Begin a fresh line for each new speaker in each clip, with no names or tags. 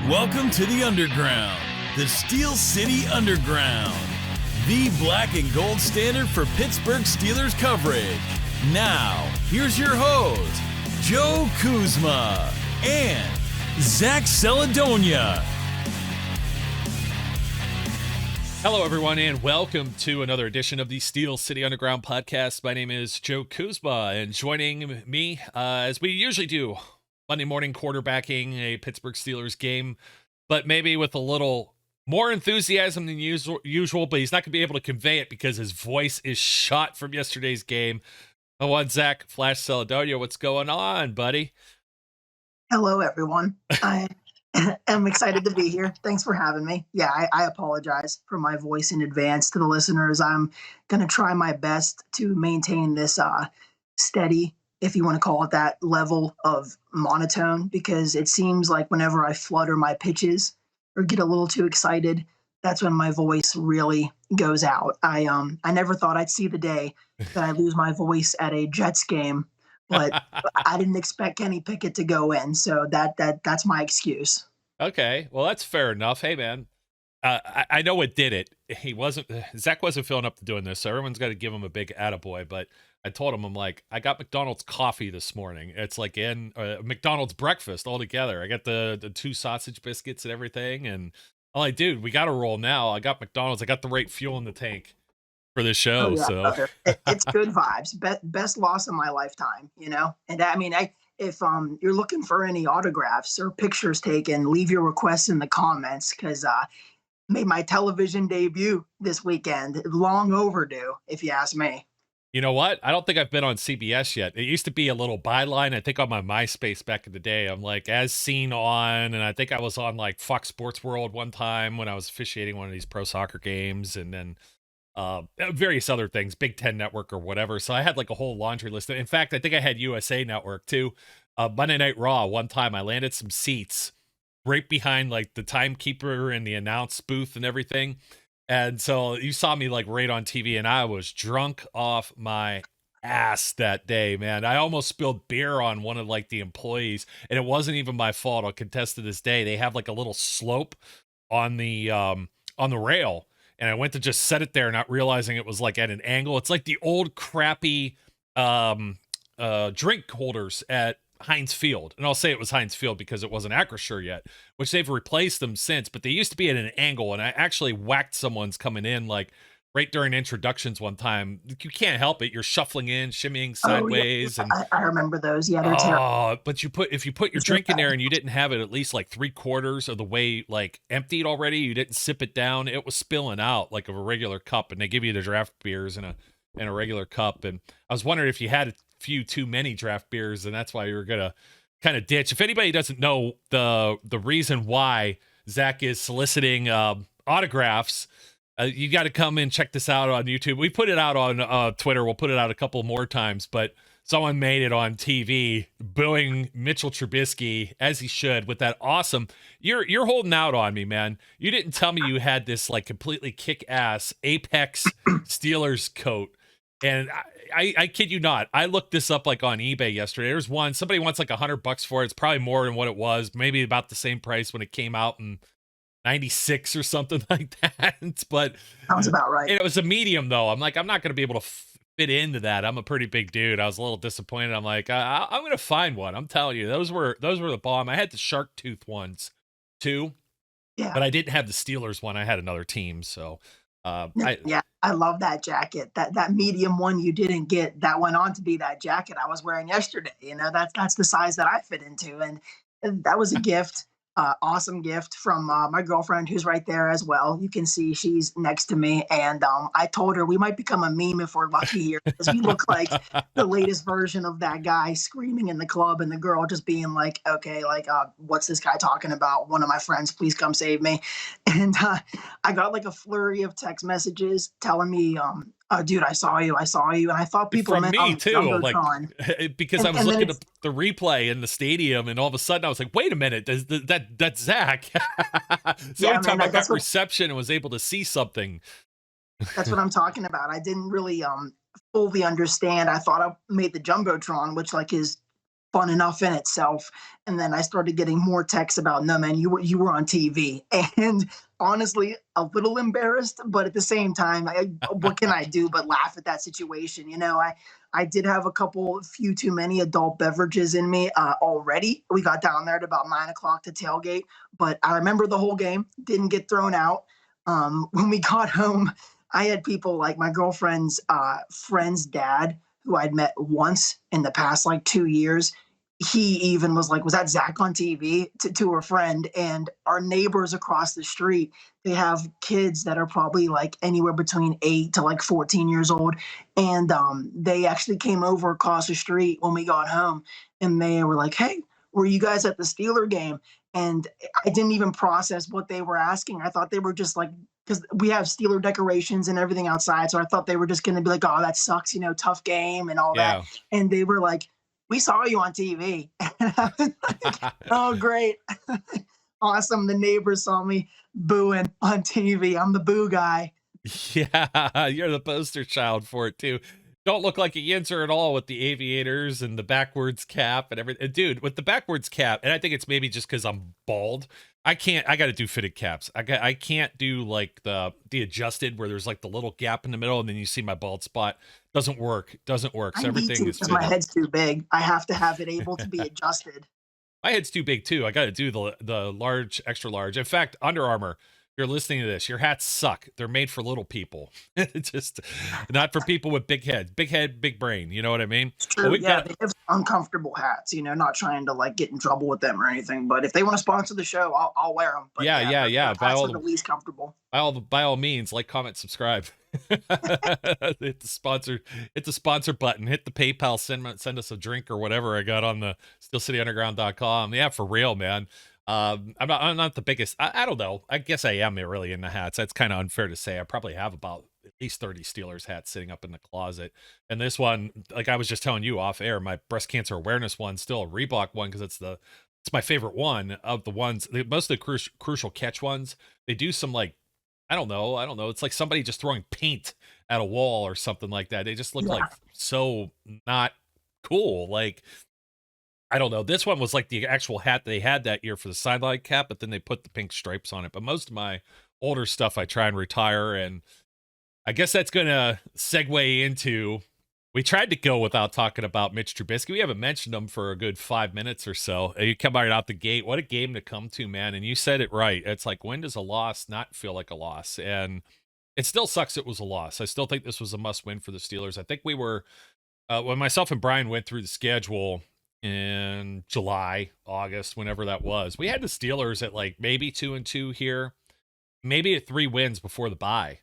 Welcome to the Underground, the Steel City Underground, the black and gold standard for Pittsburgh Steelers coverage. Now, here's your host, Joe Kuzma and Zach Celadonia.
Hello, everyone, and welcome to another edition of the Steel City Underground podcast. My name is Joe Kuzma, and joining me, as we usually do, Monday morning quarterbacking a Pittsburgh Steelers game, but maybe with a little more enthusiasm than usual, but he's not going to be able to convey it because his voice is shot from yesterday's game. I want Zach Flash Celadonia. What's going on, buddy?
Hello, everyone. I am excited to be here. Thanks for having me. Yeah, I apologize for my voice in advance to the listeners. I'm going to try my best to maintain this steady, if you want to call it that, level of monotone, because it seems like whenever I flutter my pitches or get a little too excited, that's when my voice really goes out. I never thought I'd see the day that I lose my voice at a Jets game, but I didn't expect Kenny Pickett to go in, so that's my excuse.
Okay, well, that's fair enough. Hey, man, I know what did it. Zach wasn't feeling up to doing this, so everyone's got to give him a big attaboy, but I told him, I'm like, I got McDonald's coffee this morning. It's like in McDonald's breakfast all together. I got the 2 sausage biscuits and everything. And I'm like, dude, we got to roll now. I got McDonald's. I got the right fuel in the tank for this show.
Oh, yeah,
so
it's good vibes. Best loss of my lifetime, you know? And I mean, if you're looking for any autographs or pictures taken, leave your requests in the comments, because made my television debut this weekend. Long overdue, if you ask me.
you know what? I don't think I've been on CBS yet. It used to be a little byline, I think, on my MySpace back in the day. I'm like, as seen on, and I think I was on like Fox Sports World one time when I was officiating one of these pro soccer games, and then various other things, Big Ten Network or whatever. So I had like a whole laundry list. In fact, I think I had USA Network too. Monday Night Raw, one time I landed some seats right behind like the timekeeper and the announce booth and everything. And so you saw me like right on TV, and I was drunk off my ass that day, man. I almost spilled beer on one of like the employees, and it wasn't even my fault. I'll contest to this day. They have like a little slope on the rail, and I went to just set it there, not realizing it was like at an angle. It's like the old crappy drink holders at Heinz Field. And I'll say it was Heinz Field because it wasn't Acrisure yet, which they've replaced them since, but they used to be at an angle, and I actually whacked someone's coming in like right during introductions one time. You can't help it. You're shuffling in, shimmying sideways.
Oh, yeah. And I remember those. Yeah, they're terrible.
But if you put your drink in there and you didn't have it at least like 3/4 of the way like emptied already, you didn't sip it down, it was spilling out like of a regular cup. And they give you the draft beers in a regular cup. And I was wondering if you had few too many draft beers, and that's why you were gonna kind of ditch. If anybody doesn't know the reason why Zach is soliciting autographs, you got to come and check this out on YouTube. We put it out on Twitter. We'll put it out a couple more times, but someone made it on TV booing Mitchell Trubisky, as he should, with that awesome. You're holding out on me, man. You didn't tell me you had this like completely kick-ass Apex Steelers coat. And I kid you not, I looked this up like on eBay yesterday. There's one, somebody wants like $100 for it. It's probably more than what it was, maybe about the same price when it came out in 96 or something like that. But
sounds about right.
And it was a medium though. I'm like, I'm not going to be able to fit into that. I'm a pretty big dude. I was a little disappointed. I'm like, I'm going to find one. I'm telling you, those were the bomb. I had the shark tooth ones too, but I didn't have the Steelers one. I had another team. So
I love that jacket. That medium one you didn't get, that went on to be that jacket I was wearing yesterday. You know, that's the size that I fit into, and that was a gift. Awesome gift from my girlfriend, who's right there as well. You can see she's next to me, and I told her we might become a meme if we're lucky here, because we look like the latest version of that guy screaming in the club, and the girl just being like, okay, like what's this guy talking about? One of my friends, please come save me. And I got like a flurry of text messages telling me, dude, I saw you. And I thought people
meant me too, like, because I was looking at the replay in the stadium, and all of a sudden I was like, wait a minute, that's Zach. So every time I got reception and was able to see something.
That's what I'm talking about. I didn't really fully understand. I thought I made the Jumbotron, which like is fun enough in itself. And then I started getting more texts about, no, man, you were on TV. And honestly, a little embarrassed, but at the same time, what can I do but laugh at that situation? I did have few too many adult beverages in me already. We got down there at about 9 o'clock to tailgate, but I remember the whole game, didn't get thrown out. When we got home, I had people like my girlfriend's friend's dad, who I'd met once in the past like 2 years. He even was like, "Was that Zach on TV?" to her friend. And our neighbors across the street, they have kids that are probably like anywhere between 8 to like 14 years old. And they actually came over across the street when we got home, and they were like, "Hey, were you guys at the Steeler game?" And I didn't even process what they were asking. I thought they were just like, because we have Steeler decorations and everything outside. So I thought they were just going to be like, "Oh, that sucks, tough game and all
Yeah.
that." And they were like, "We saw you on TV." And I was like, "Oh, great." Awesome. The neighbors saw me booing on TV. I'm the boo guy.
Yeah, you're the poster child for it too. Don't look like a yinzer at all with the aviators and the backwards cap and everything. Dude, with the backwards cap, and I think it's maybe just because I'm bald. I got to do fitted caps. I can't do like the adjusted where there's like the little gap in the middle and then you see my bald spot. Doesn't work. So
I need
everything
to
is
because my
fitted.
head's too big. I have to have it able to be adjusted.
My head's too big too. I got to do the large, extra large. In fact, Under Armour, if you're listening to this, your hats suck. They're made for little people. It's just not for people with big heads. Big head, big brain. You know what I mean?
It's true. They have uncomfortable hats, not trying to like get in trouble with them or anything. But if they want to sponsor the show, I'll wear them. But
yeah.
Hats are the least comfortable.
By all means, like, comment, subscribe. Hit the sponsor button. Hit the PayPal. Send us a drink or whatever I got on the SteelCityUnderground.com. Yeah, for real, man. I'm not the biggest. I don't know. I guess I am really into hats. That's kind of unfair to say. I probably have about at least 30 Steelers hats sitting up in the closet. And this one, like I was just telling you off air, my breast cancer awareness one, still a Reebok one because it's my favorite one of the ones. Most of the crucial catch ones, they do some like, I don't know. It's like somebody just throwing paint at a wall or something like that. They just look like so not cool. Like, I don't know. This one was like the actual hat they had that year for the sideline cap, but then they put the pink stripes on it. But most of my older stuff I try and retire. And I guess that's going to segue into, we tried to go without talking about Mitch Trubisky. We haven't mentioned him for a good 5 minutes or so. You come right out the gate. What a game to come to, man. And you said it right. It's like, when does a loss not feel like a loss? And it still sucks it was a loss. I still think this was a must win for the Steelers. I think we were, when myself and Brian went through the schedule in July, August, whenever that was, we had the Steelers at like maybe 2-2 here, maybe at 3 wins before the bye.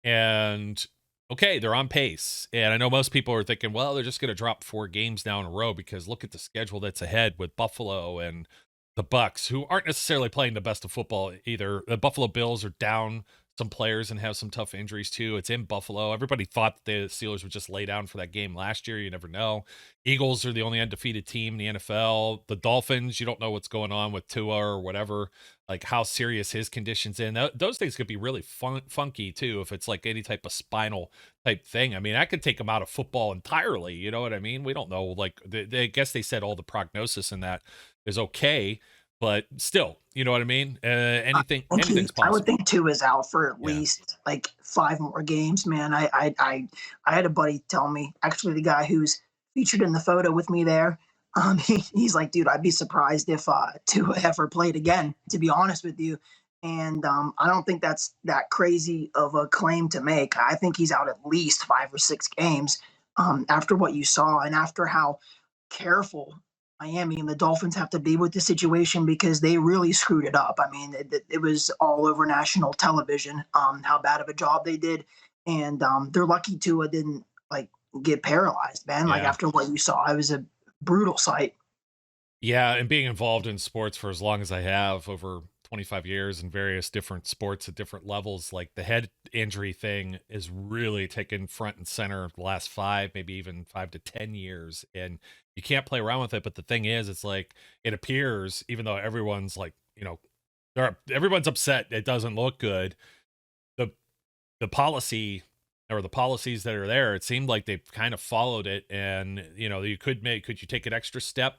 And okay, they're on pace. And I know most people are thinking, well, they're just going to drop 4 games down in a row because look at the schedule that's ahead with Buffalo and the Bucks, who aren't necessarily playing the best of football either. The Buffalo Bills are down some players and have some tough injuries too. It's in Buffalo. Everybody thought the Steelers would just lay down for that game last year. You never know. Eagles are the only undefeated team in the NFL. The Dolphins, you don't know what's going on with Tua or whatever, like how serious his condition's in. Those things could be really funky too if it's like any type of spinal type thing. I mean, I could take them out of football entirely. You know what I mean? We don't know. Like, I guess they said all the prognosis in that is okay. But still, you know what I mean? Anything's possible.
I would think 2 is out for at least like 5 more games, man. I had a buddy tell me, actually the guy who's featured in the photo with me there, he's like, dude, I'd be surprised if 2 ever played again, to be honest with you. And I don't think that's that crazy of a claim to make. I think he's out at least 5 or 6 games after what you saw and after how careful Miami and the Dolphins have to be with the situation because they really screwed it up. I mean, it was all over national television how bad of a job they did, and they're lucky Tua didn't like get paralyzed, man. Like after what you saw, it was a brutal sight.
Yeah, and being involved in sports for as long as I have, over 25 years in various different sports at different levels, like the head injury thing is really taken front and center the last 5, maybe even 5 to 10 years. And you can't play around with it. But the thing is, it's like, it appears, even though everyone's like, everyone's upset, it doesn't look good. The policy or the policies that are there, it seemed like they've kind of followed it. And, could you take an extra step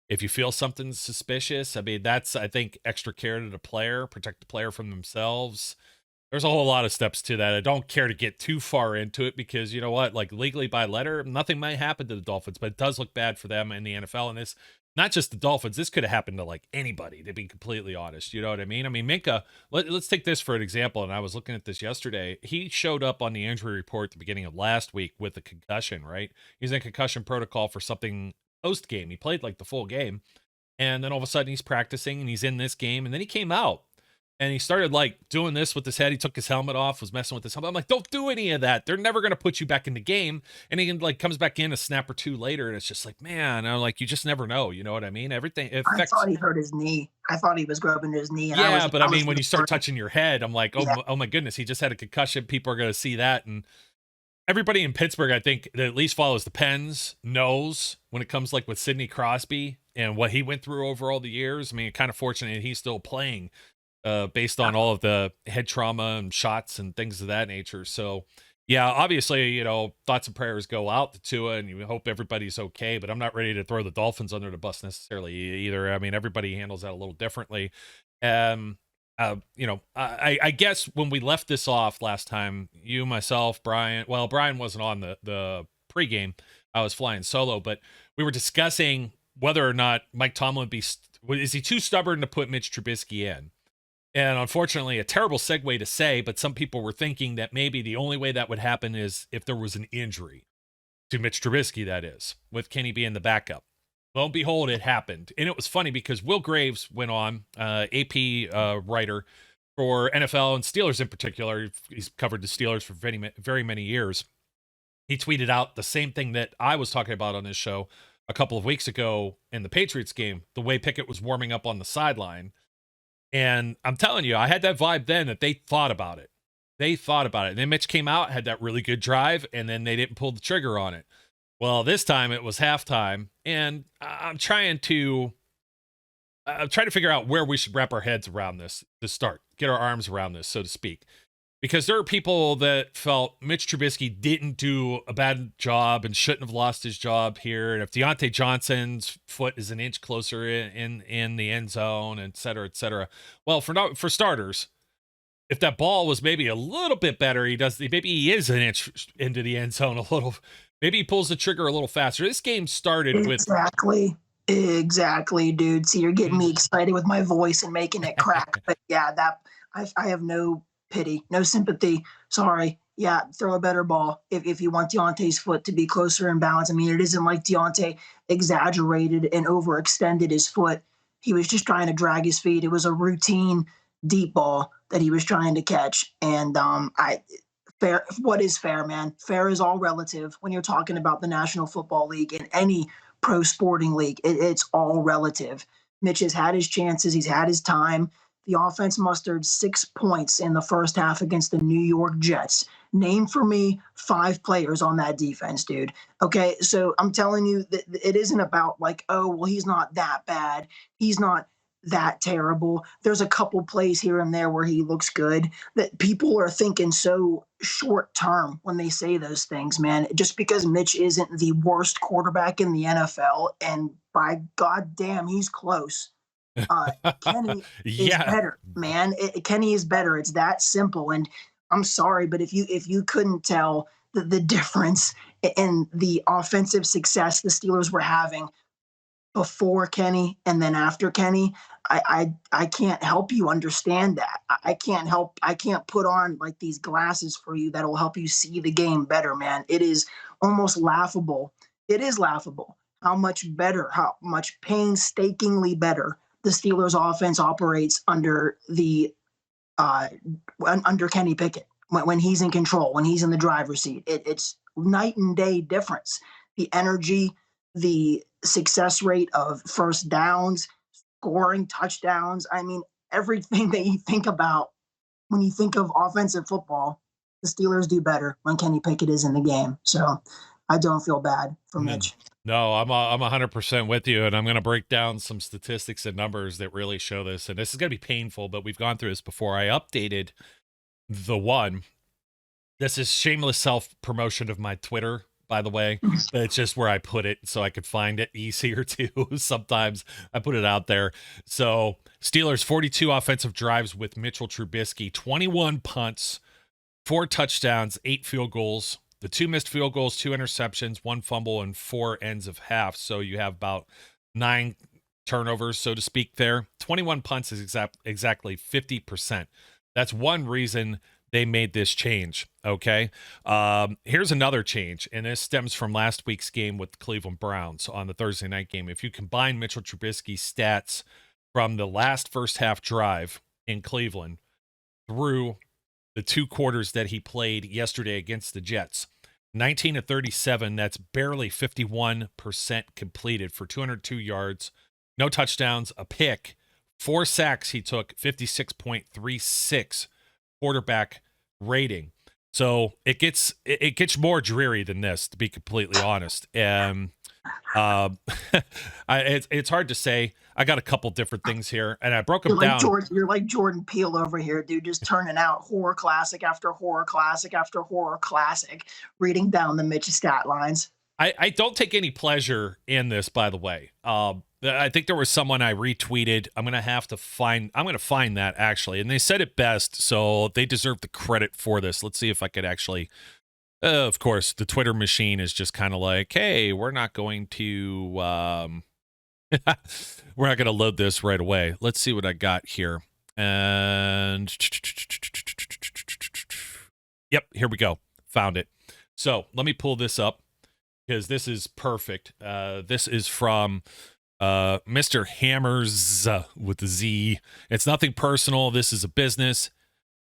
if you feel something's suspicious? I mean, that's, I think, extra care to the player, protect the player from themselves. There's a whole lot of steps to that. I don't care to get too far into it because you know what, like legally by letter, nothing might happen to the Dolphins, but it does look bad for them in the NFL. And this, not just the Dolphins, this could have happened to like anybody, to be completely honest. You know what I mean? I mean, Minka, let's take this for an example. And I was looking at this yesterday. He showed up on the injury report at the beginning of last week with a concussion, right? He's in concussion protocol for something post game. He played like the full game. And then all of a sudden he's practicing and he's in this game. And then he came out. And he started like doing this with his head. He took his helmet off, was messing with his helmet. I'm like, don't do any of that. They're never going to put you back in the game. And he like comes back in a snap or two later. And it's just like, man, I'm like, you just never know. You know what I mean? Everything affects.
I thought he hurt his knee. I thought he was grabbing his knee. And
yeah, but I mean, when you start touching your head, I'm like, oh my goodness, he just had a concussion. People are going to see that. And everybody in Pittsburgh, I think, that at least follows the Pens knows when it comes like with Sidney Crosby and what he went through over all the years. I mean, kind of fortunate he's still playing. Based on all of the head trauma and shots and things of that nature. So, yeah, obviously, thoughts and prayers go out to Tua, and you hope everybody's okay, but I'm not ready to throw the Dolphins under the bus necessarily either. I mean, everybody handles that a little differently. I guess when we left this off last time, you, myself, Brian wasn't on the pregame. I was flying solo, but we were discussing whether or not Mike Tomlin is he too stubborn to put Mitch Trubisky in? And unfortunately, a terrible segue to say, but some people were thinking that maybe the only way that would happen is if there was an injury to Mitch Trubisky, that is, with Kenny being the backup. Lo and behold, it happened. And it was funny because Will Graves went on, AP writer for NFL and Steelers in particular. He's covered the Steelers for very, very many years. He tweeted out the same thing that I was talking about on this show a couple of weeks ago in the Patriots game, the way Pickett was warming up on the sideline. And I'm telling you, I had that vibe then that they thought about it. And then Mitch came out, had that really good drive, and then they didn't pull the trigger on it. Well, this time it was halftime, and I'm trying to figure out where we should wrap our heads around this to start, get our arms around this, so to speak. Because there are people that felt Mitch Trubisky didn't do a bad job and shouldn't have lost his job here. And if Deontay Johnson's foot is an inch closer in the end zone, et cetera, et cetera. Well, for starters, if that ball was maybe a little bit better, maybe he is an inch into the end zone a little. Maybe he pulls the trigger a little faster. This game started with
exactly, dude. See, you're getting me excited with my voice and making it crack. But yeah, that I have no pity, no sympathy. Sorry. Yeah, throw a better ball if you want Deontay's foot to be closer in balance. I mean, it isn't like Deontay exaggerated and overextended his foot. He was just trying to drag his feet. It was a routine deep ball that he was trying to catch. And fair. What is fair, man? Fair is all relative when you're talking about the National Football League and any pro sporting league. It's all relative. Mitch has had his chances. He's had his time. The offense mustered 6 points in the first half against the New York Jets. Name for me 5 players on that defense, dude. Okay, so I'm telling you that it isn't about like, oh, well, he's not that bad. He's not that terrible. There's a couple plays here and there where he looks good. That people are thinking so short term when they say those things, man. Just because Mitch isn't the worst quarterback in the NFL, and by God damn, he's close. Kenny is better, man. Kenny is better. It's that simple. And I'm sorry, but if you couldn't tell the difference in the offensive success the Steelers were having before Kenny and then after Kenny, I can't help you understand that. I can't put on like these glasses for you that'll help you see the game better, man. It is almost laughable. It is laughable how much better, how much painstakingly better the Steelers offense operates under Kenny Pickett when he's in control, when he's in the driver's seat. It's night and day difference. The energy, the success rate of first downs, scoring touchdowns. I mean, everything that you think about when you think of offensive football, the Steelers do better when Kenny Pickett is in the game. So I don't feel bad for Mitch.
No, I'm 100% with you, and I'm going to break down some statistics and numbers that really show this. And this is going to be painful, but we've gone through this before. I updated the one This is shameless self-promotion of my Twitter, by the way. But it's just where I put it so I could find it easier too. Sometimes I put it out there. So Steelers 42 offensive drives with Mitchell Trubisky, 21 punts, 4 touchdowns, 8 field goals. The 2 missed field goals, 2 interceptions, 1 fumble, and 4 ends of half. So you have about 9 turnovers, so to speak, there. 21 punts is exactly 50%. That's one reason they made this change, okay? Here's another change, and this stems from last week's game with the Cleveland Browns on the Thursday night game. If you combine Mitchell Trubisky's stats from the last first half drive in Cleveland through the 2 quarters that he played yesterday against the Jets, 19 of 37, that's barely 51% completed for 202 yards, no touchdowns, a pick, 4 sacks. He took 56.36 quarterback rating. So it gets more dreary than this, to be completely honest. And it's hard to say. I got a couple different things here, and I broke them down.
You're like Jordan Peele over here, dude, just turning out horror classic after horror classic after horror classic, reading down the Mitch stat lines.
I don't take any pleasure in this, by the way. I think there was someone I retweeted. I'm going to find that actually. And they said it best, so they deserve the credit for this. Let's see if I could actually, of course, the Twitter machine is just kind of like, hey, we're not going to load this right away. Let's see what I got here. And yep, here we go. Found it. So let me pull this up because this is perfect. This is from Mr. Hammers with the Z. It's nothing personal. This is a business.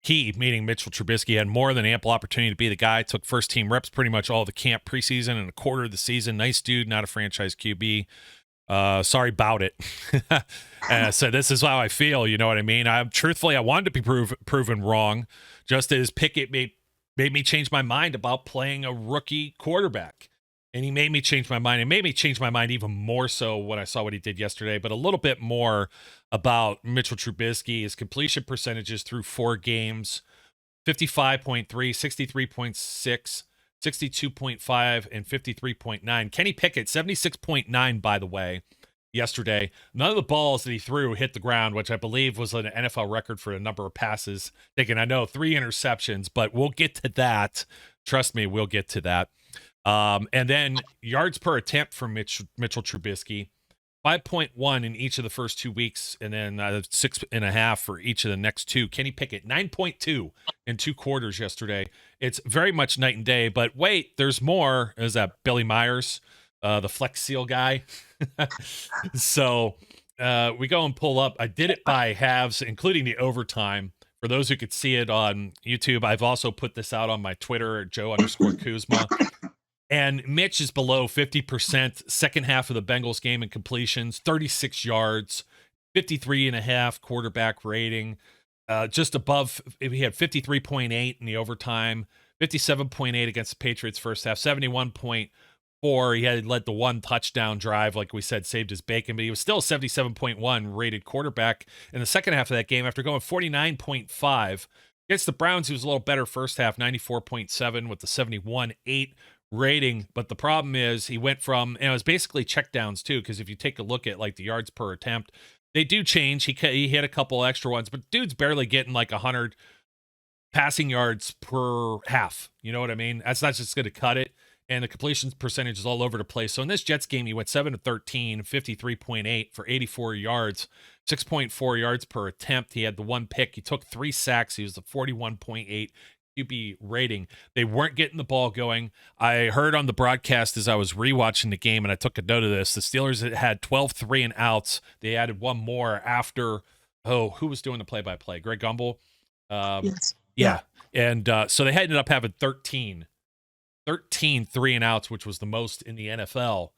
He, meaning Mitchell Trubisky, had more than ample opportunity to be the guy. Took first team reps pretty much all the camp preseason and a quarter of the season. Nice dude, not a franchise QB. Sorry about it. So this is how I feel. You know what I mean? I wanted to be proven wrong, just as Pickett made me change my mind about playing a rookie quarterback. And he made me change my mind. It made me change my mind even more so when I saw what he did yesterday, but a little bit more about Mitchell Trubisky, his completion percentages through 4 games, 55.3, 63.6, 62.5, and 53.9. Kenny Pickett, 76.9, by the way, yesterday. None of the balls that he threw hit the ground, which I believe was an NFL record for a number of passes taken. I know 3 interceptions, but we'll get to that. Trust me, we'll get to that. And then yards per attempt for Mitchell Trubisky, 5.1 in each of the first 2 weeks, and then 6.5 for each of the next 2. Kenny Pickett, 9.2 in 2 quarters yesterday. It's very much night and day, but wait, there's more. Is that Billy Myers, the Flex Seal guy? So we go and pull up. I did it by halves, including the overtime. For those who could see it on YouTube, I've also put this out on my Twitter, Joe_Kuzma. And Mitch is below 50% second half of the Bengals game in completions, 36 yards, 53.5 quarterback rating, just above. He had 53.8 in the overtime, 57.8 against the Patriots first half, 71.4. He had led the 1 touchdown drive, like we said, saved his bacon, but he was still 77.1 rated quarterback in the second half of that game after going 49.5. Against the Browns, he was a little better first half, 94.7 with the 71.8 rating. But the problem is he went from, and it was basically checkdowns too, because if you take a look at like the yards per attempt, they do change. He hit a couple extra ones, but dude's barely getting like 100 passing yards per half. You know what I mean? That's not just going to cut it. And the completion percentage is all over the place. So in this Jets game, he went 7 of 13, 53.8 for 84 yards, 6.4 yards per attempt. He had the 1 pick. He took 3 sacks. He was a 41.8 QB rating. They weren't getting the ball going. I heard on the broadcast as I was rewatching the game, and I took a note of this, the Steelers had 12 3 and outs. They added 1 more after, who was doing the play-by-play? Greg Gumbel?
Yes.
Yeah. And so they ended up having 13 3 and outs, which was the most in the NFL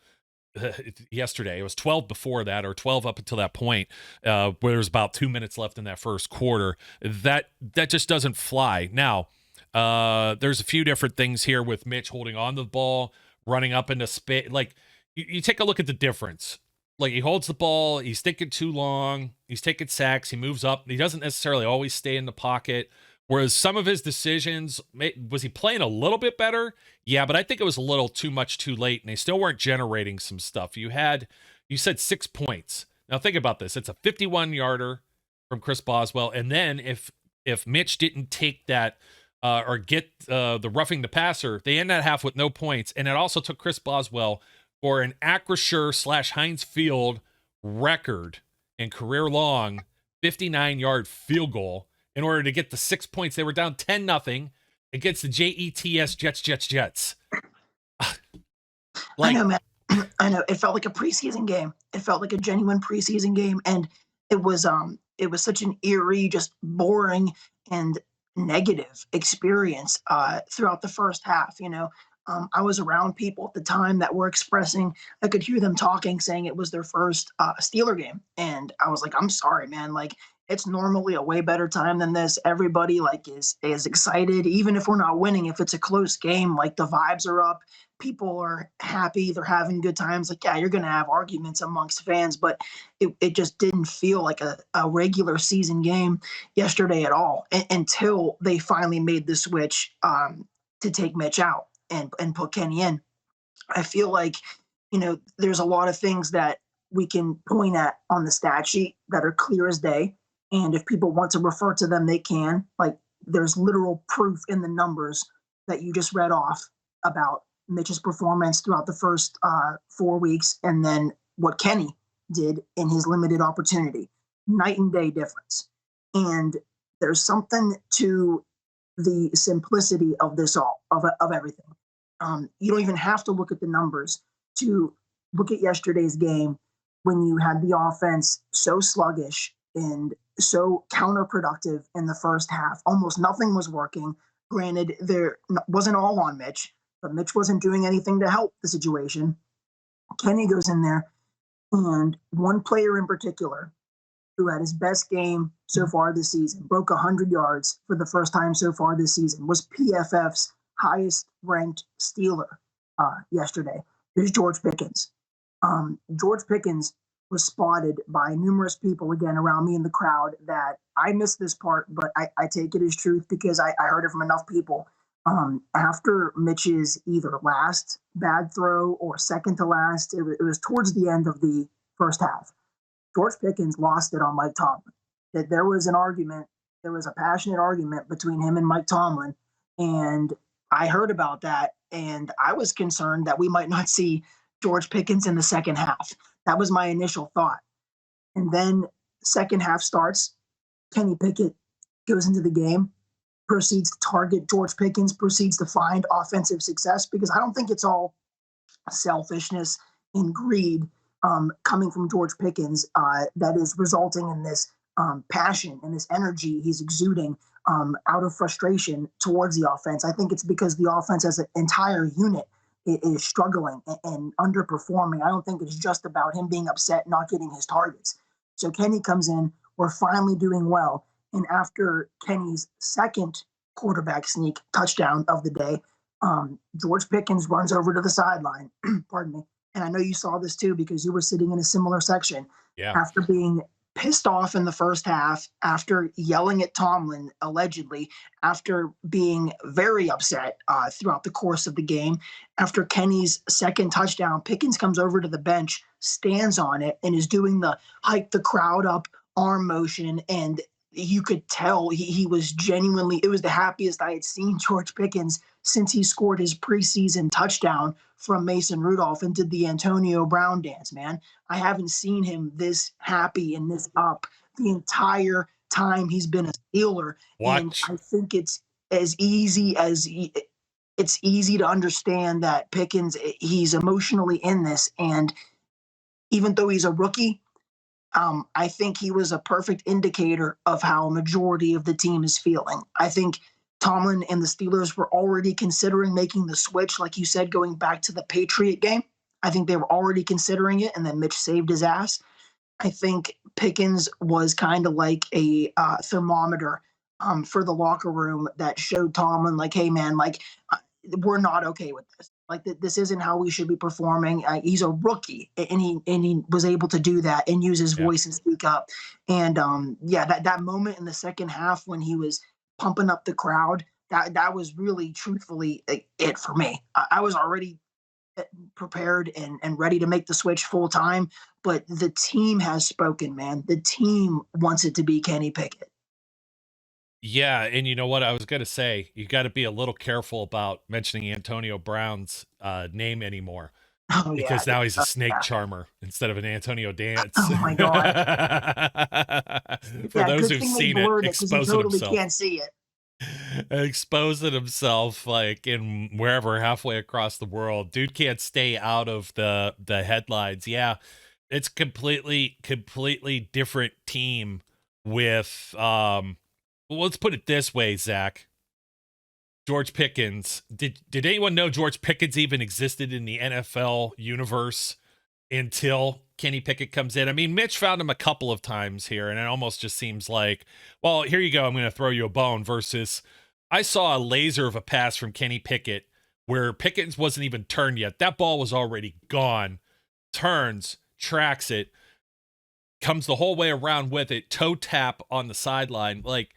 yesterday. It was 12 before that, or 12 up until that point, where there was about 2 minutes left in that first quarter. That just doesn't fly. Now, there's a few different things here with Mitch holding on to the ball, running up into space. Like, you take a look at the difference. Like, he holds the ball, he's thinking too long, he's taking sacks, he moves up. He doesn't necessarily always stay in the pocket. Whereas some of his decisions, was he playing a little bit better? Yeah, but I think it was a little too much too late, and they still weren't generating some stuff. You said 6 points. Now think about this. It's a 51-yarder from Chris Boswell, and then if Mitch didn't take that or get the roughing the passer, they end that half with no points, and it also took Chris Boswell for an Acrisure/Heinz Field record and career long 59-yard field goal in order to get the 6 points. They were down 10-0 against the Jets.
I know, man. I know. It felt like a preseason game. It felt like a genuine preseason game, and it was such an eerie, just boring and negative experience throughout the first half. I was around people at the time that were expressing. I could hear them talking, saying it was their first Steeler game, and I was like, "I'm sorry, man. Like, it's normally a way better time than this. Everybody is excited, even if we're not winning. If it's a close game, like the vibes are up, people are happy, they're having good times. Like, yeah, you're gonna have arguments amongst fans, but it just didn't feel like a regular season game yesterday at all until they finally made the switch to take Mitch out and put Kenny in. I feel like, there's a lot of things that we can point at on the stat sheet that are clear as day. And if people want to refer to them, they can. Like, there's literal proof in the numbers that you just read off about Mitch's performance throughout the first 4 weeks, and then what Kenny did in his limited opportunity. Night and day difference. And there's something to the simplicity of this all, of everything. You don't even have to look at the numbers to look at yesterday's game when you had the offense so sluggish and so counterproductive in the first half. Almost nothing was working. Granted, there wasn't all on Mitch, but Mitch wasn't doing anything to help the situation. Kenny goes in there, and one player in particular who had his best game so far this season, broke 100 yards for the first time so far this season, was PFF's highest-ranked Steeler yesterday. Here's George Pickens. George Pickens was spotted by numerous people, again, around me in the crowd, that I missed this part, but I take it as truth because I heard it from enough people. After Mitch's either last bad throw or second to last, it was towards the end of the first half, George Pickens lost it on Mike Tomlin. That there was an argument, there was a passionate argument between him and Mike Tomlin, and I heard about that, and I was concerned that we might not see George Pickens in the second half. That was my initial thought. And then second half starts, Kenny Pickett goes into the game, proceeds to target George Pickens, proceeds to find offensive success, because I don't think it's all selfishness and greed coming from George Pickens that is resulting in this passion and this energy he's exuding out of frustration towards the offense. I think it's because the offense as an entire unit is struggling and underperforming. I don't think it's just about him being upset not getting his targets. So Kenny comes in, we're finally doing well. And after Kenny's second quarterback sneak touchdown of the day, George Pickens runs over to the sideline, pardon me. And I know you saw this too, because you were sitting in a similar section.
Yeah.
After being pissed off in the first half, after yelling at Tomlin, allegedly, after being very upset throughout the course of the game, after Kenny's second touchdown, Pickens comes over to the bench, stands on it, and is doing the hype the crowd up arm motion. And you could tell he was genuinely, it was the happiest I had seen George Pickens since he scored his preseason touchdown from Mason Rudolph and did the Antonio Brown dance, man. I haven't seen him this happy and this up the entire time he's been a Steeler. And I think it's easy to understand that Pickens, he's emotionally in this. And even though he's a rookie, I think he was a perfect indicator of how a majority of the team is feeling. I think Tomlin and the Steelers were already considering making the switch, like you said, going back to the Patriot game. I think they were already considering it, and then Mitch saved his ass. I think Pickens was kind of like a thermometer for the locker room that showed Tomlin, like, hey, man, we're not okay with this. Like, this isn't how we should be performing. He's a rookie, and he was able to do that and use his voice and speak up. And that moment in the second half when he was pumping up the crowd. That was really truthfully it for me. I was already prepared and ready to make the switch full time, but the team has spoken, man. The team wants it to be Kenny Pickett.
Yeah, and you know what I was going to say? You got to be a little careful about mentioning Antonio Brown's name anymore,
Oh yeah,
because now he's a snake
yeah.
charmer instead of an Antonio Dance.
Oh my god.
For
Yeah,
those
good
who've
thing they
seen it,
blurred it because you
exposing
totally
himself.
can't see it.
Exposing himself like in wherever halfway across the world. Dude can't stay out of the headlines. Yeah, it's completely different team with well, let's put it this way, Zach. George Pickens. Did anyone know George Pickens even existed in the NFL universe until Kenny Pickett comes in? I mean, Mitch found him a couple of times here, and it almost just seems like, well, here you go, I'm going to throw you a bone, versus I saw a laser of a pass from Kenny Pickett where Pickens wasn't even turned yet. That ball was already gone. Turns, tracks it, comes the whole way around with it, toe tap on the sideline. Like,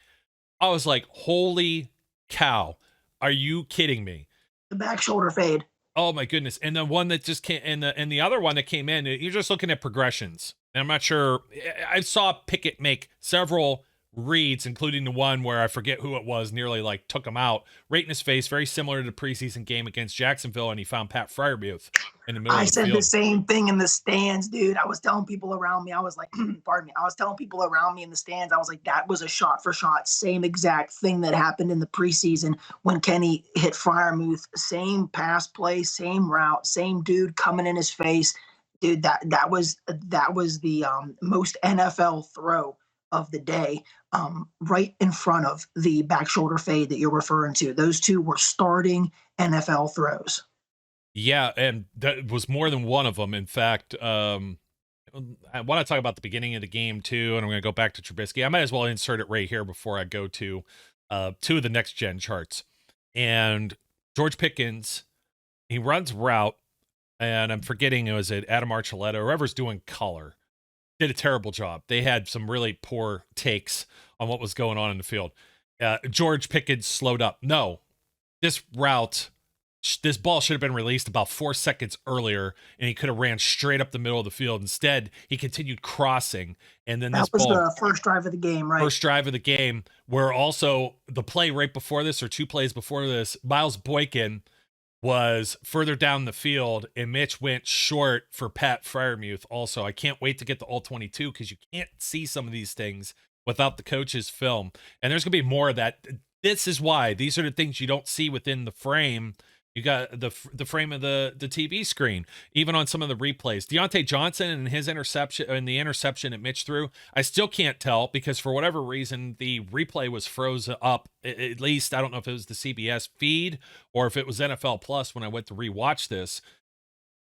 I was like, holy cow. Are you kidding me?
The back shoulder fade.
Oh my goodness. And the one that just came, and the other one that came in, you're just looking at progressions. And I'm not sure. I saw Pickett make several reads, including the one where I forget who it was, nearly like took him out right in his face, very similar to the preseason game against Jacksonville, and he found Pat Freiermuth in the middle of the field.
I said the same thing in the stands, dude. I was telling people around me, I was like, pardon me, I was telling people around me in the stands, I was like, that was a shot for shot, same exact thing that happened in the preseason when Kenny hit Freiermuth, same pass play, same route, same dude coming in his face. Dude, that was the most NFL throw of the day, right in front of the back shoulder fade that you're referring to. Those two were starting NFL throws.
Yeah, and that was more than one of them. In fact, I want to talk about the beginning of the game too, and I'm going to go back to Trubisky. I might as well insert it right here before I go to two of the next gen charts. And George Pickens, he runs route, and I'm forgetting, was it Adam Archuleta, whoever's doing color, did a terrible job. They had some really poor takes on what was going on in the field. George Pickens slowed up. No, this route, this ball should have been released about 4 seconds earlier, and he could have ran straight up the middle of the field. Instead, he continued crossing, and then
that was the first drive of the game, right?
First drive of the game, where also the play right before this, or two plays before this, Miles Boykin was further down the field, and Mitch went short for Pat Freiermuth also. I can't wait to get the all-22 because you can't see some of these things without the coach's film. And there's going to be more of that. This is why. These are the things you don't see within the frame. You got the frame of the TV screen, even on some of the replays. Deontay Johnson and his interception, and the interception that Mitch threw, I still can't tell because for whatever reason, the replay was frozen up. At least, I don't know if it was the CBS feed or if it was NFL Plus when I went to rewatch this.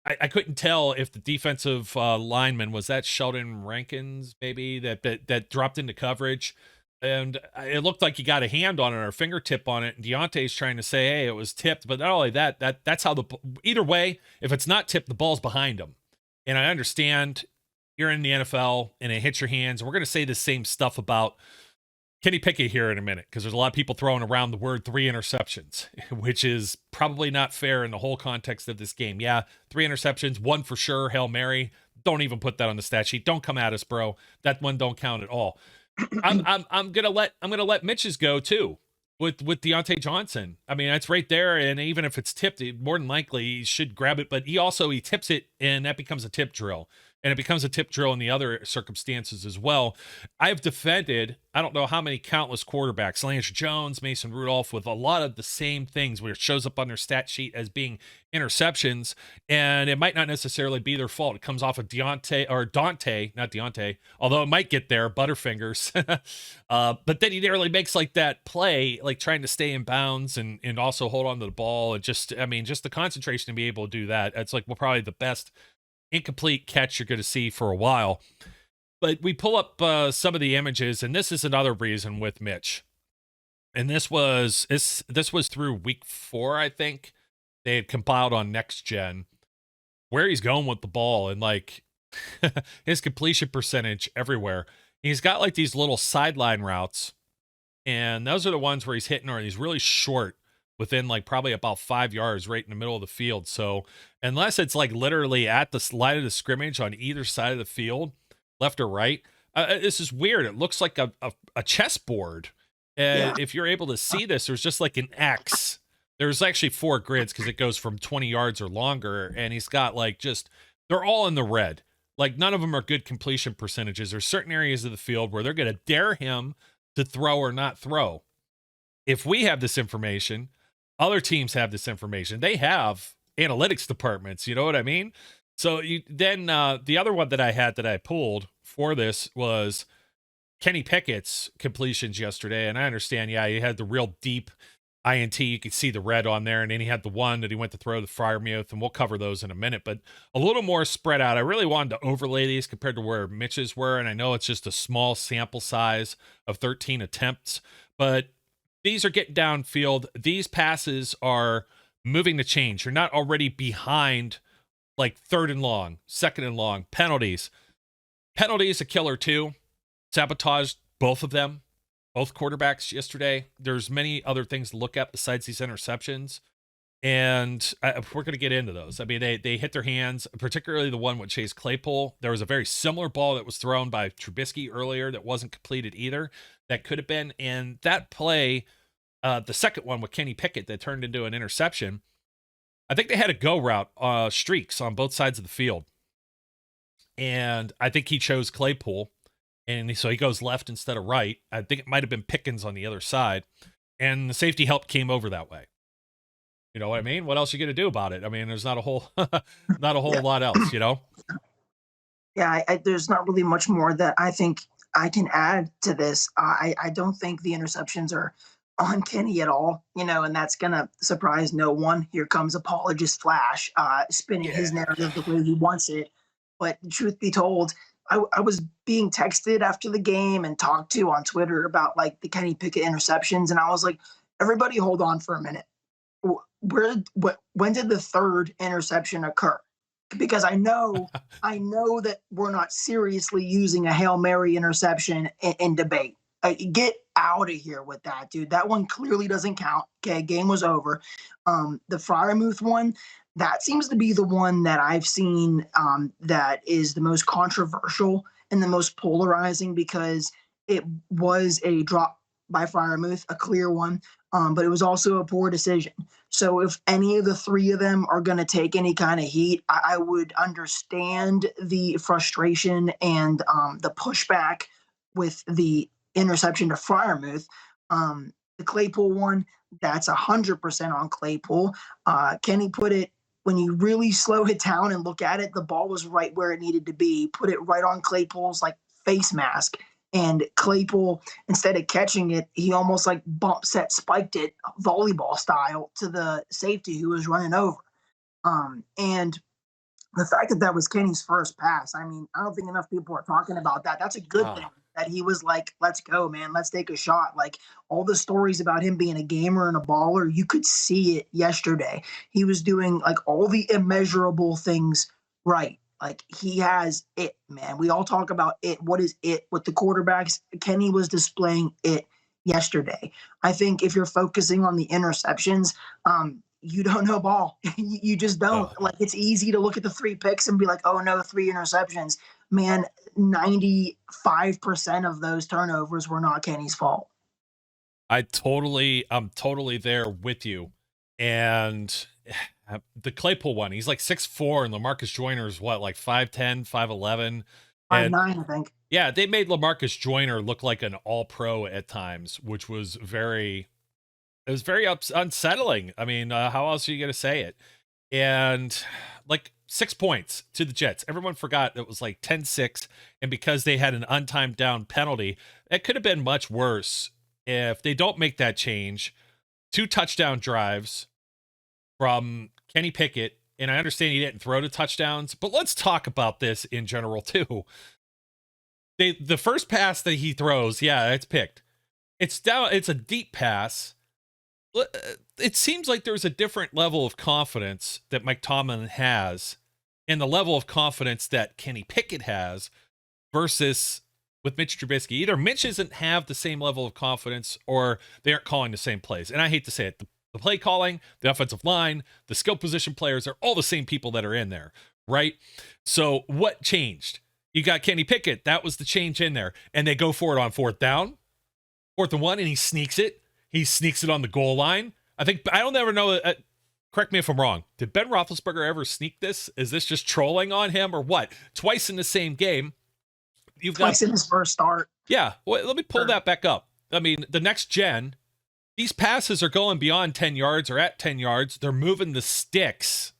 I couldn't tell if the defensive lineman, was that Sheldon Rankins, maybe, that dropped into coverage. And it looked like he got a hand on it or a fingertip on it. And Deontay's trying to say, hey, it was tipped. But not only that's how either way, if it's not tipped, the ball's behind him. And I understand you're in the NFL and it hits your hands. And we're going to say the same stuff about Kenny Pickett here in a minute, because there's a lot of people throwing around the word 3 interceptions, which is probably not fair in the whole context of this game. Yeah, 3 interceptions, 1 for sure, Hail Mary. Don't even put that on the stat sheet. Don't come at us, bro. That one don't count at all. I'm gonna let Mitch's go too with Deontay Johnson. I mean, that's right there, and even if it's tipped, more than likely he should grab it. But he tips it, and that becomes a tip drill, and it becomes a tip drill in the other circumstances as well. I've defended, I don't know how many countless quarterbacks, Lance Jones, Mason Rudolph, with a lot of the same things where it shows up on their stat sheet as being interceptions, and it might not necessarily be their fault. It comes off of Dante, not Deontay, although it might get there, Butterfingers. But then he nearly makes like that play, like trying to stay in bounds and also hold on to the ball. And just the concentration to be able to do that. It's like, well, probably the best incomplete catch you're going to see for a while. But we pull up some of the images, and this is another reason with Mitch. And this was through week 4, I think. They had compiled on Next Gen where he's going with the ball, and like his completion percentage everywhere. He's got like these little sideline routes, And those are the ones where he's hitting, or he's really short within like probably about 5 yards right in the middle of the field. So unless it's like literally at the line of the scrimmage on either side of the field, left or right, this is weird. It looks like a chessboard. If you're able to see this, there's just like an X. There's actually 4 grids because it goes from 20 yards or longer. And he's got like they're all in the red. Like none of them are good completion percentages. There's certain areas of the field where they're going to dare him to throw or not throw. If we have this information, other teams have this information. They have analytics departments. You know what I mean? So the other one that I had that I pulled for this was Kenny Pickett's completions yesterday. And I understand, yeah, he had the real deep INT. You could see the red on there. And then he had the one that he went to throw to Freiermuth, and we'll cover those in a minute. But a little more spread out. I really wanted to overlay these compared to where Mitch's were. And I know it's just a small sample size of 13 attempts. But these are getting downfield. These passes are moving the change. You're not already behind like 3rd and long, 2nd and long. Penalties. Penalties a killer too. Sabotaged both of them, both quarterbacks yesterday. There's many other things to look at besides these interceptions. And we're going to get into those. I mean, they hit their hands, particularly the one with Chase Claypool. There was a very similar ball that was thrown by Trubisky earlier that wasn't completed either. That could have been. And that play, the second one with Kenny Pickett that turned into an interception, I think they had a go route streaks on both sides of the field. And I think he chose Claypool. And so he goes left instead of right. I think it might have been Pickens on the other side. And the safety help came over that way. You know what I mean? What else are you going to do about it? I mean, there's not a whole lot else, you know?
Yeah, there's not really much more that I think I can add to this. I don't think the interceptions are on Kenny at all, and that's going to surprise no one. Here comes apologist Flash, spinning his narrative the way he wants it. But truth be told, I was being texted after the game and talked to on Twitter about like the Kenny Pickett interceptions. And I was like, everybody hold on for a minute. When did the 3rd interception occur? Because I know that we're not seriously using a Hail Mary interception in debate. Get out of here with that, dude. That one clearly doesn't count. Okay, game was over. The Freiermuth one, that seems to be the one that I've seen that is the most controversial and the most polarizing, because it was a drop by Freiermuth, a clear one, but it was also a poor decision. So if any of the 3 of them are going to take any kind of heat, I would understand the frustration and the pushback with the interception to Freiermuth. The Claypool one, that's 100% on Claypool. Kenny put it, when you really slow it down and look at it, the ball was right where it needed to be. Put it right on Claypool's like face mask. And Claypool, instead of catching it, he almost like spiked it volleyball style to the safety who was running over. And the fact that was Kenny's first pass, I mean, I don't think enough people are talking about that. That's a good thing that he was like, let's go, man. Let's take a shot. Like all the stories about him being a gamer and a baller, you could see it yesterday. He was doing like all the immeasurable things right. Like he has it, man. We all talk about it. What is it with the quarterbacks? Kenny was displaying it yesterday. I think if you're focusing on the interceptions, you don't know ball. You just don't. Like it's easy to look at the 3 picks and be like, oh no, 3 interceptions. Man, 95% of those turnovers were not Kenny's fault.
I'm totally there with you. And the Claypool one, he's like 6'4", and LaMarcus Joyner's what, like 5'10", 5'11",
5'9", I think.
Yeah, they made LaMarcus Joyner look like an all-pro at times, which was very unsettling. I mean, how else are you going to say it? And like 6 points to the Jets. Everyone forgot it was like 10-6, and because they had an untimed down penalty, it could have been much worse if they don't make that change. 2 touchdown drives from Kenny Pickett, and I understand he didn't throw to touchdowns, but let's talk about this in general too. The first pass that he throws, yeah, it's picked. It's a deep pass. It seems like there's a different level of confidence that Mike Tomlin has and the level of confidence that Kenny Pickett has versus with Mitch Trubisky. Either Mitch doesn't have the same level of confidence or they aren't calling the same plays. And I hate to say it, the play calling, the offensive line, the skill position players are all the same people that are in there, right? So what changed? You got Kenny Pickett. That was the change in there. And they go for it on 4th down, 4th and 1, and he sneaks it. He sneaks it on the goal line. I don't ever know. Correct me if I'm wrong. Did Ben Roethlisberger ever sneak this? Is this just trolling on him or what? Twice in the same game.
Twice in his first start.
Yeah. Well, let me pull that back up. I mean, the next gen, these passes are going beyond 10 yards or at 10 yards. They're moving the sticks.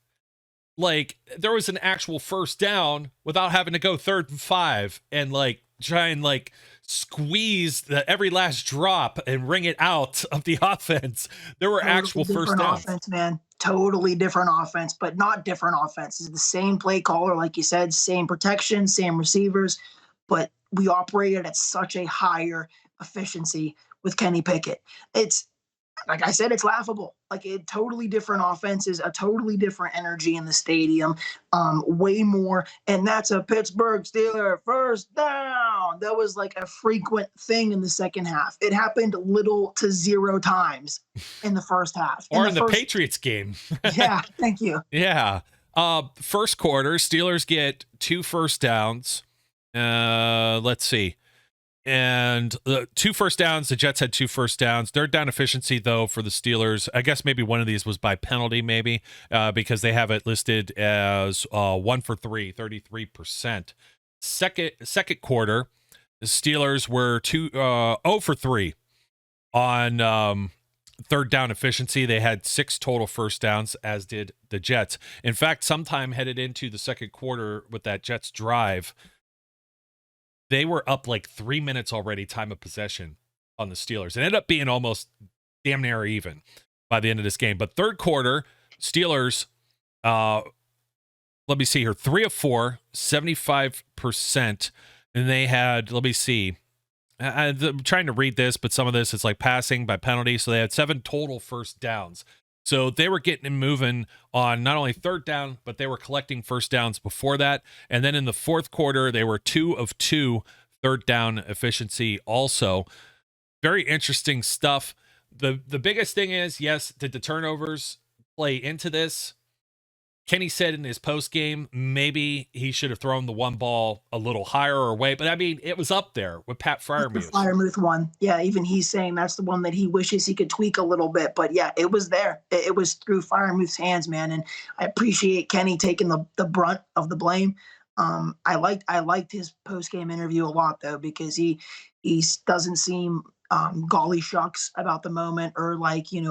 Like, there was an actual first down without having to go 3rd and 5 and like try and like squeeze every last drop and wring it out of the offense. There were actual first downs.
Offense, man. Totally different offense, but not different offense. It's the same play caller, like you said, same protection, same receivers, but we operated at such a higher efficiency with Kenny Pickett. It's, like I said, it's laughable. Like, a totally different offenses, a totally different energy in the stadium, way more. And that's a Pittsburgh Steeler first down. That was like a frequent thing in the second half. It happened little to 0 times in the first half.
Or in the Patriots game.
Yeah, thank you.
Yeah. First quarter, Steelers get 2 first downs. Let's see. And 2 first downs. The Jets had 2 first downs. 3rd down efficiency, though, for the Steelers. I guess maybe one of these was by penalty, maybe, because they have it listed as 1 for 3, 33%. Second quarter, the Steelers were 0 for 3 on 3rd down efficiency. They had 6 total first downs, as did the Jets. In fact, sometime headed into the second quarter with that Jets drive, they were up like 3 minutes already, time of possession on the Steelers. It ended up being almost damn near even by the end of this game. But third quarter, Steelers, let me see here, 3 of 4, 75%. And they had, let me see, I'm trying to read this, but some of this is like passing by penalty. So they had 7 total first downs. So they were getting and moving on not only 3rd down, but they were collecting first downs before that. And then in the fourth quarter, they were 2 of 2 3rd down efficiency also. Very interesting stuff. The biggest thing is, yes, did the turnovers play into this? Kenny said in his post game, maybe he should have thrown the one ball a little higher or away. But I mean, it was up there with Pat Freiermuth.
The Freiermuth one. Yeah, even he's saying that's the one that he wishes he could tweak a little bit. But yeah, it was there. It was through Freiermuth's hands, man. And I appreciate Kenny taking the brunt of the blame. I liked his post game interview a lot, though, because he doesn't seem golly shucks about the moment or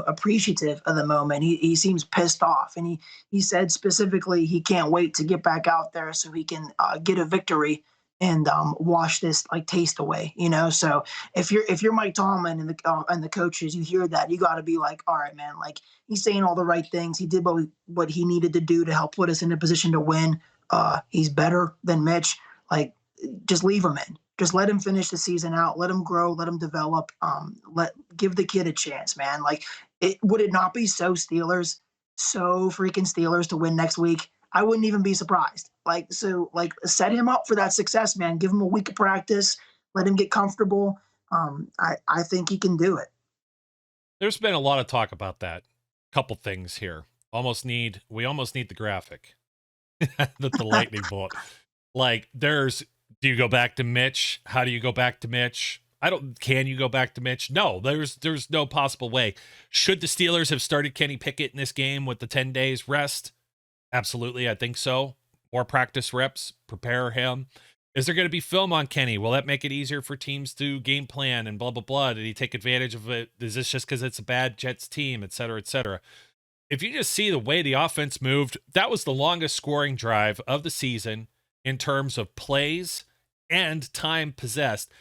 appreciative of the moment. He seems pissed off, and he said specifically he can't wait to get back out there so he can get a victory and wash this taste away. So if you're Mike Tomlin and the coaches, you hear that, you got to be like, all right, man, he's saying all the right things. He did what he needed to do to help put us in a position to win. He's better than Mitch. Just leave him in. Just let him finish the season out. Let him grow. Let him develop. Give the kid a chance, man. Would it not be so freaking Steelers to win next week? I wouldn't even be surprised. Set him up for that success, man. Give him a week of practice. Let him get comfortable. I think he can do it.
There's been a lot of talk about that. Couple things here. We almost need the graphic. The lightning bolt. Do you go back to Mitch? How do you go back to Mitch? Can you go back to Mitch? No, there's no possible way. Should the Steelers have started Kenny Pickett in this game with the 10 days rest? Absolutely, I think so. More practice reps, prepare him. Is there going to be film on Kenny? Will that make it easier for teams to game plan and blah, blah, blah? Did he take advantage of it? Is this just because it's a bad Jets team, et cetera, et cetera? If you just see the way the offense moved, that was the longest scoring drive of the season in terms of plays and time possessed.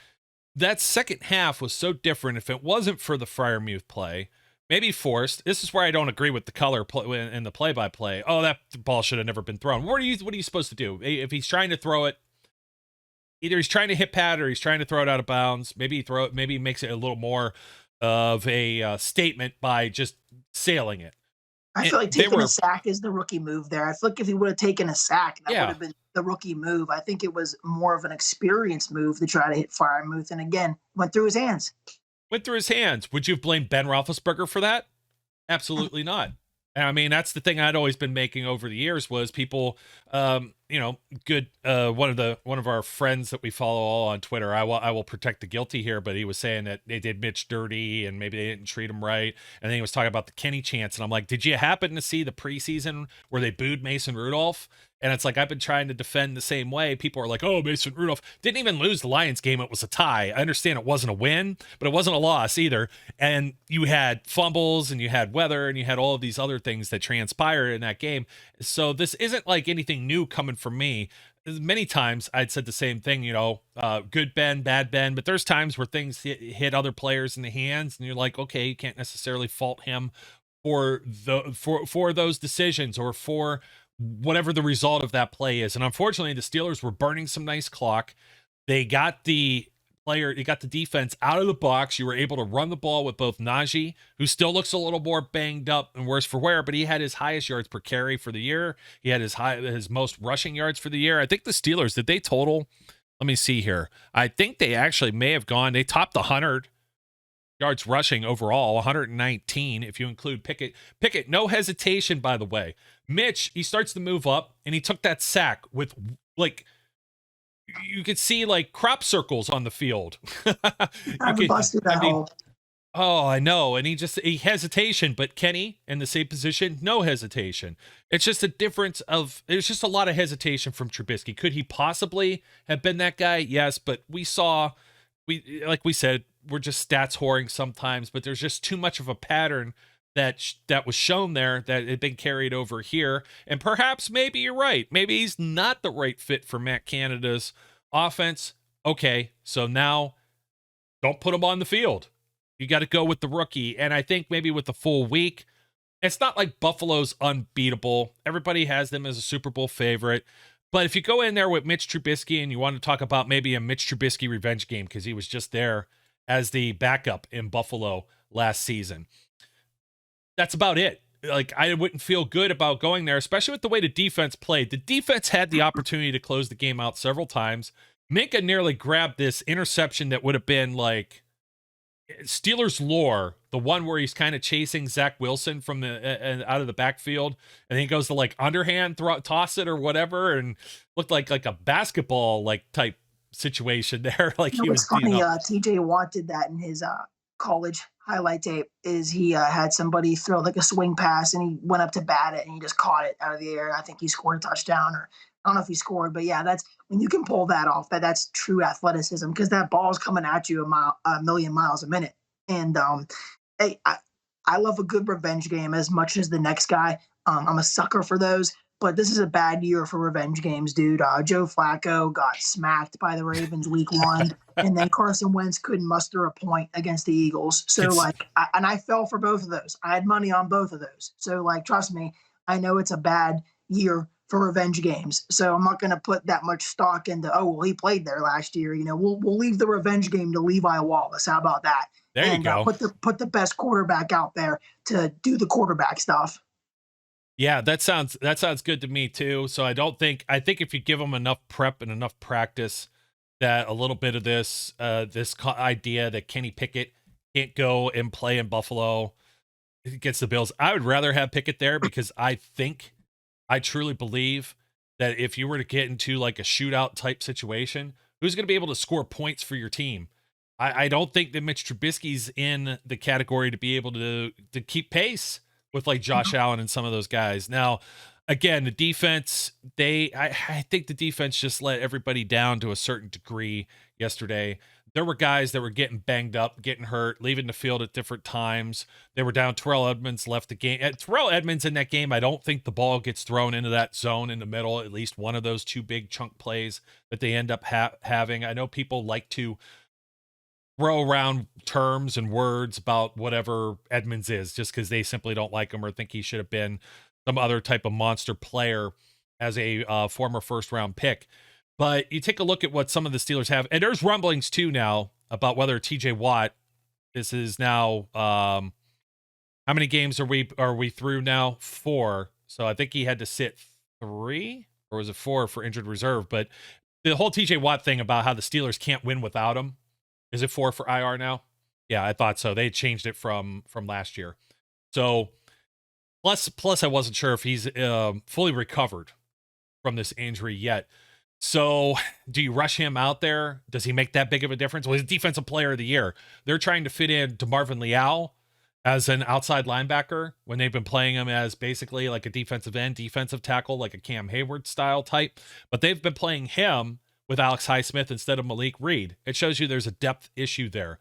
That second half was so different. If it wasn't for the Freiermuth play, maybe forced. This is where I don't agree with the color in the play-by-play. Oh, that ball should have never been thrown. What are you supposed to do? If he's trying to throw it, either he's trying to hit Pat or he's trying to throw it out of bounds. Maybe he makes it a little more of a statement by just sailing it.
I feel like
They
taking
were,
a sack is the rookie move there. I feel like if he would have taken a sack, that would
yeah,
have been the rookie move. I think it was more of an experience move to try to hit Freiermuth, and again, went through his hands.
went through his hands. Would you have blamed Ben Roethlisberger for that? Absolutely not. And I mean, that's the thing I'd always been making over the years was people, good. One of our friends that we follow all on Twitter, I will protect the guilty here, but he was saying that they did Mitch dirty and maybe they didn't treat him right. And then he was talking about the Kenny chance. And I'm like, did you happen to see the preseason where they booed Mason Rudolph? And it's like, I've been trying to defend the same way. People are like, oh, Mason Rudolph didn't even lose the Lions game. It was a tie. I understand it wasn't a win, but it wasn't a loss either. And you had fumbles and you had weather and you had all of these other things that transpired in that game. So this isn't like anything new coming from me. Many times I'd said the same thing, good Ben, bad Ben, but there's times where things hit other players in the hands and you're like, okay, you can't necessarily fault him for those decisions or for whatever the result of that play is. And unfortunately, the Steelers were burning some nice clock. They got the defense out of the box. You were able to run the ball with both Najee, who still looks a little more banged up and worse for wear, but he had his highest yards per carry for the year. He had his most rushing yards for the year. I think the Steelers, did they total? Let me see here. I think they actually may have they topped the 100 yards rushing overall, 119 if you include Pickett. Pickett, no hesitation, by the way. Mitch, he starts to move up, and he took that sack with, like, you could see, like, crop circles on the field. Oh, I know. And he hesitation, but Kenny in the same position, no hesitation. It's just a difference there's just a lot of hesitation from Trubisky. Could he possibly have been that guy? Yes, but like we said, we're just stats whoring sometimes, but there's just too much of a pattern that was shown there that had been carried over here. And perhaps maybe you're right. Maybe he's not the right fit for Matt Canada's offense. Okay, so now don't put him on the field. You got to go with the rookie. And I think maybe with the full week, it's not like Buffalo's unbeatable. Everybody has them as a Super Bowl favorite. But if you go in there with Mitch Trubisky and you want to talk about maybe a Mitch Trubisky revenge game because he was just there as the backup in Buffalo last season, that's about it. Like, I wouldn't feel good about going there, especially with the way the defense played. The defense had the opportunity to close the game out several times. Minka nearly grabbed this interception that would have been like Steelers lore, the one where he's kind of chasing Zach Wilson from the out of the backfield, and he goes to like underhand toss it or whatever, and looked like a basketball like type situation there. Like, he was
funny. TJ Watt did that in his college highlight tape. Is he had somebody throw like a swing pass and he went up to bat it and he just caught it out of the air. And I think he scored a touchdown, or I don't know if he scored, but yeah, that's when you can pull that off. That's true athleticism, because that ball's coming at you a million miles a minute. And hey, I love a good revenge game as much as the next guy. I'm a sucker for those. But this is a bad year for revenge games, dude. Joe Flacco got smacked by the Ravens week 1, and then Carson Wentz couldn't muster a point against the Eagles. So, I fell for both of those. I had money on both of those. So, like, trust me, I know it's a bad year for revenge games. So I'm not going to put that much stock into, oh, well, he played there last year. We'll leave the revenge game to Levi Wallace. How about that?
There you go.
Put the best quarterback out there to do the quarterback stuff.
Yeah, that sounds good to me too. So I think if you give them enough prep and enough practice, that a little bit of this idea that Kenny Pickett can't go and play in Buffalo against the Bills, I would rather have Pickett there, because I truly believe that if you were to get into like a shootout type situation, who's going to be able to score points for your team? I don't think that Mitch Trubisky's in the category to be able to keep pace with like Josh Allen and some of those guys. Now, again, the defense, I think the defense just let everybody down to a certain degree yesterday. There were guys that were getting banged up, getting hurt, leaving the field at different times. They were down. Terrell Edmonds left the game. Terrell Edmonds in that game, I don't think the ball gets thrown into that zone in the middle, at least one of those two big chunk plays that they end up having. I know people like to throw around terms and words about whatever Edmonds is just because they simply don't like him or think he should have been some other type of monster player as a former first-round pick. But you take a look at what some of the Steelers have, and there's rumblings too now about whether TJ Watt, this is now How many games are we through now? 4. So I think he had to sit 3, or was it 4 for injured reserve? But the whole TJ Watt thing about how the Steelers can't win without him, is it 4 for IR now? Yeah, I thought so. They changed it from last year. So plus I wasn't sure if he's fully recovered from this injury yet. So do you rush him out there? Does he make that big of a difference? Well, he's defensive player of the year. They're trying to fit in DeMarvin Leal as an outside linebacker when they've been playing him as basically like a defensive end, defensive tackle, like a Cam Hayward style type. But they've been playing him with Alex Highsmith instead of Malik Reed. It shows you there's a depth issue there.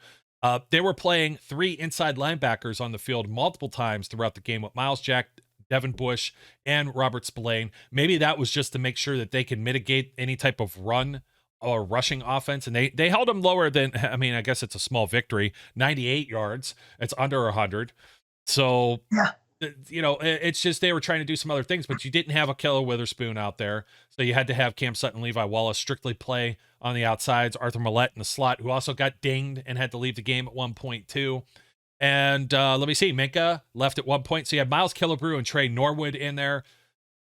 They were playing 3 inside linebackers on the field multiple times throughout the game with Miles Jack, Devin Bush, and Robert Spillane. Maybe that was just to make sure that they can mitigate any type of run or rushing offense. And they held them lower than, I mean, I guess it's a small victory, 98 yards. It's under 100. So,
Yeah.
you know, it's just they were trying to do some other things, but you didn't have a Killer Witherspoon out there. So you had to have Cam Sutton, Levi Wallace strictly play on the outsides, Arthur Millette in the slot, who also got dinged and had to leave the game at one point too. And let me see, Minka left at one point. So you had Miles Killebrew and Trey Norwood in there.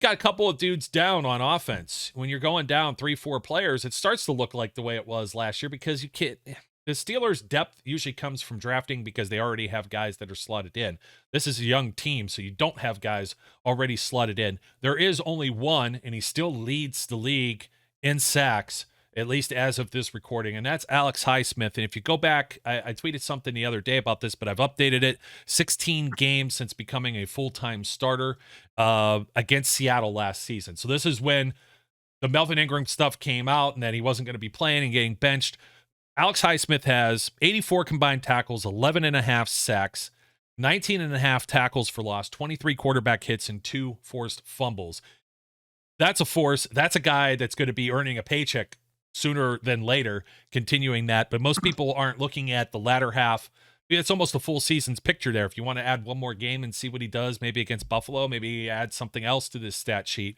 Got a couple of dudes down on offense. When you're going down 3-4 players, it starts to look like the way it was last year, because you can't. The Steelers' depth usually comes from drafting because they already have guys that are slotted in. This is a young team, so you don't have guys already slotted in. There is only one, and he still leads the league in sacks, at least as of this recording, and that's Alex Highsmith. And if you go back, I tweeted something the other day about this, but I've updated it. 16 games since becoming a full-time starter against Seattle last season. So this is when the Melvin Ingram stuff came out and that he wasn't going to be playing and getting benched. Alex Highsmith has 84 combined tackles, 11.5 sacks, 19.5 tackles for loss, 23 quarterback hits, and 2 forced fumbles. That's a force. That's a guy that's going to be earning a paycheck sooner than later, continuing that. But most people aren't looking at the latter half. It's almost a full season's picture there. If you want to add one more game and see what he does, maybe against Buffalo, maybe add something else to this stat sheet.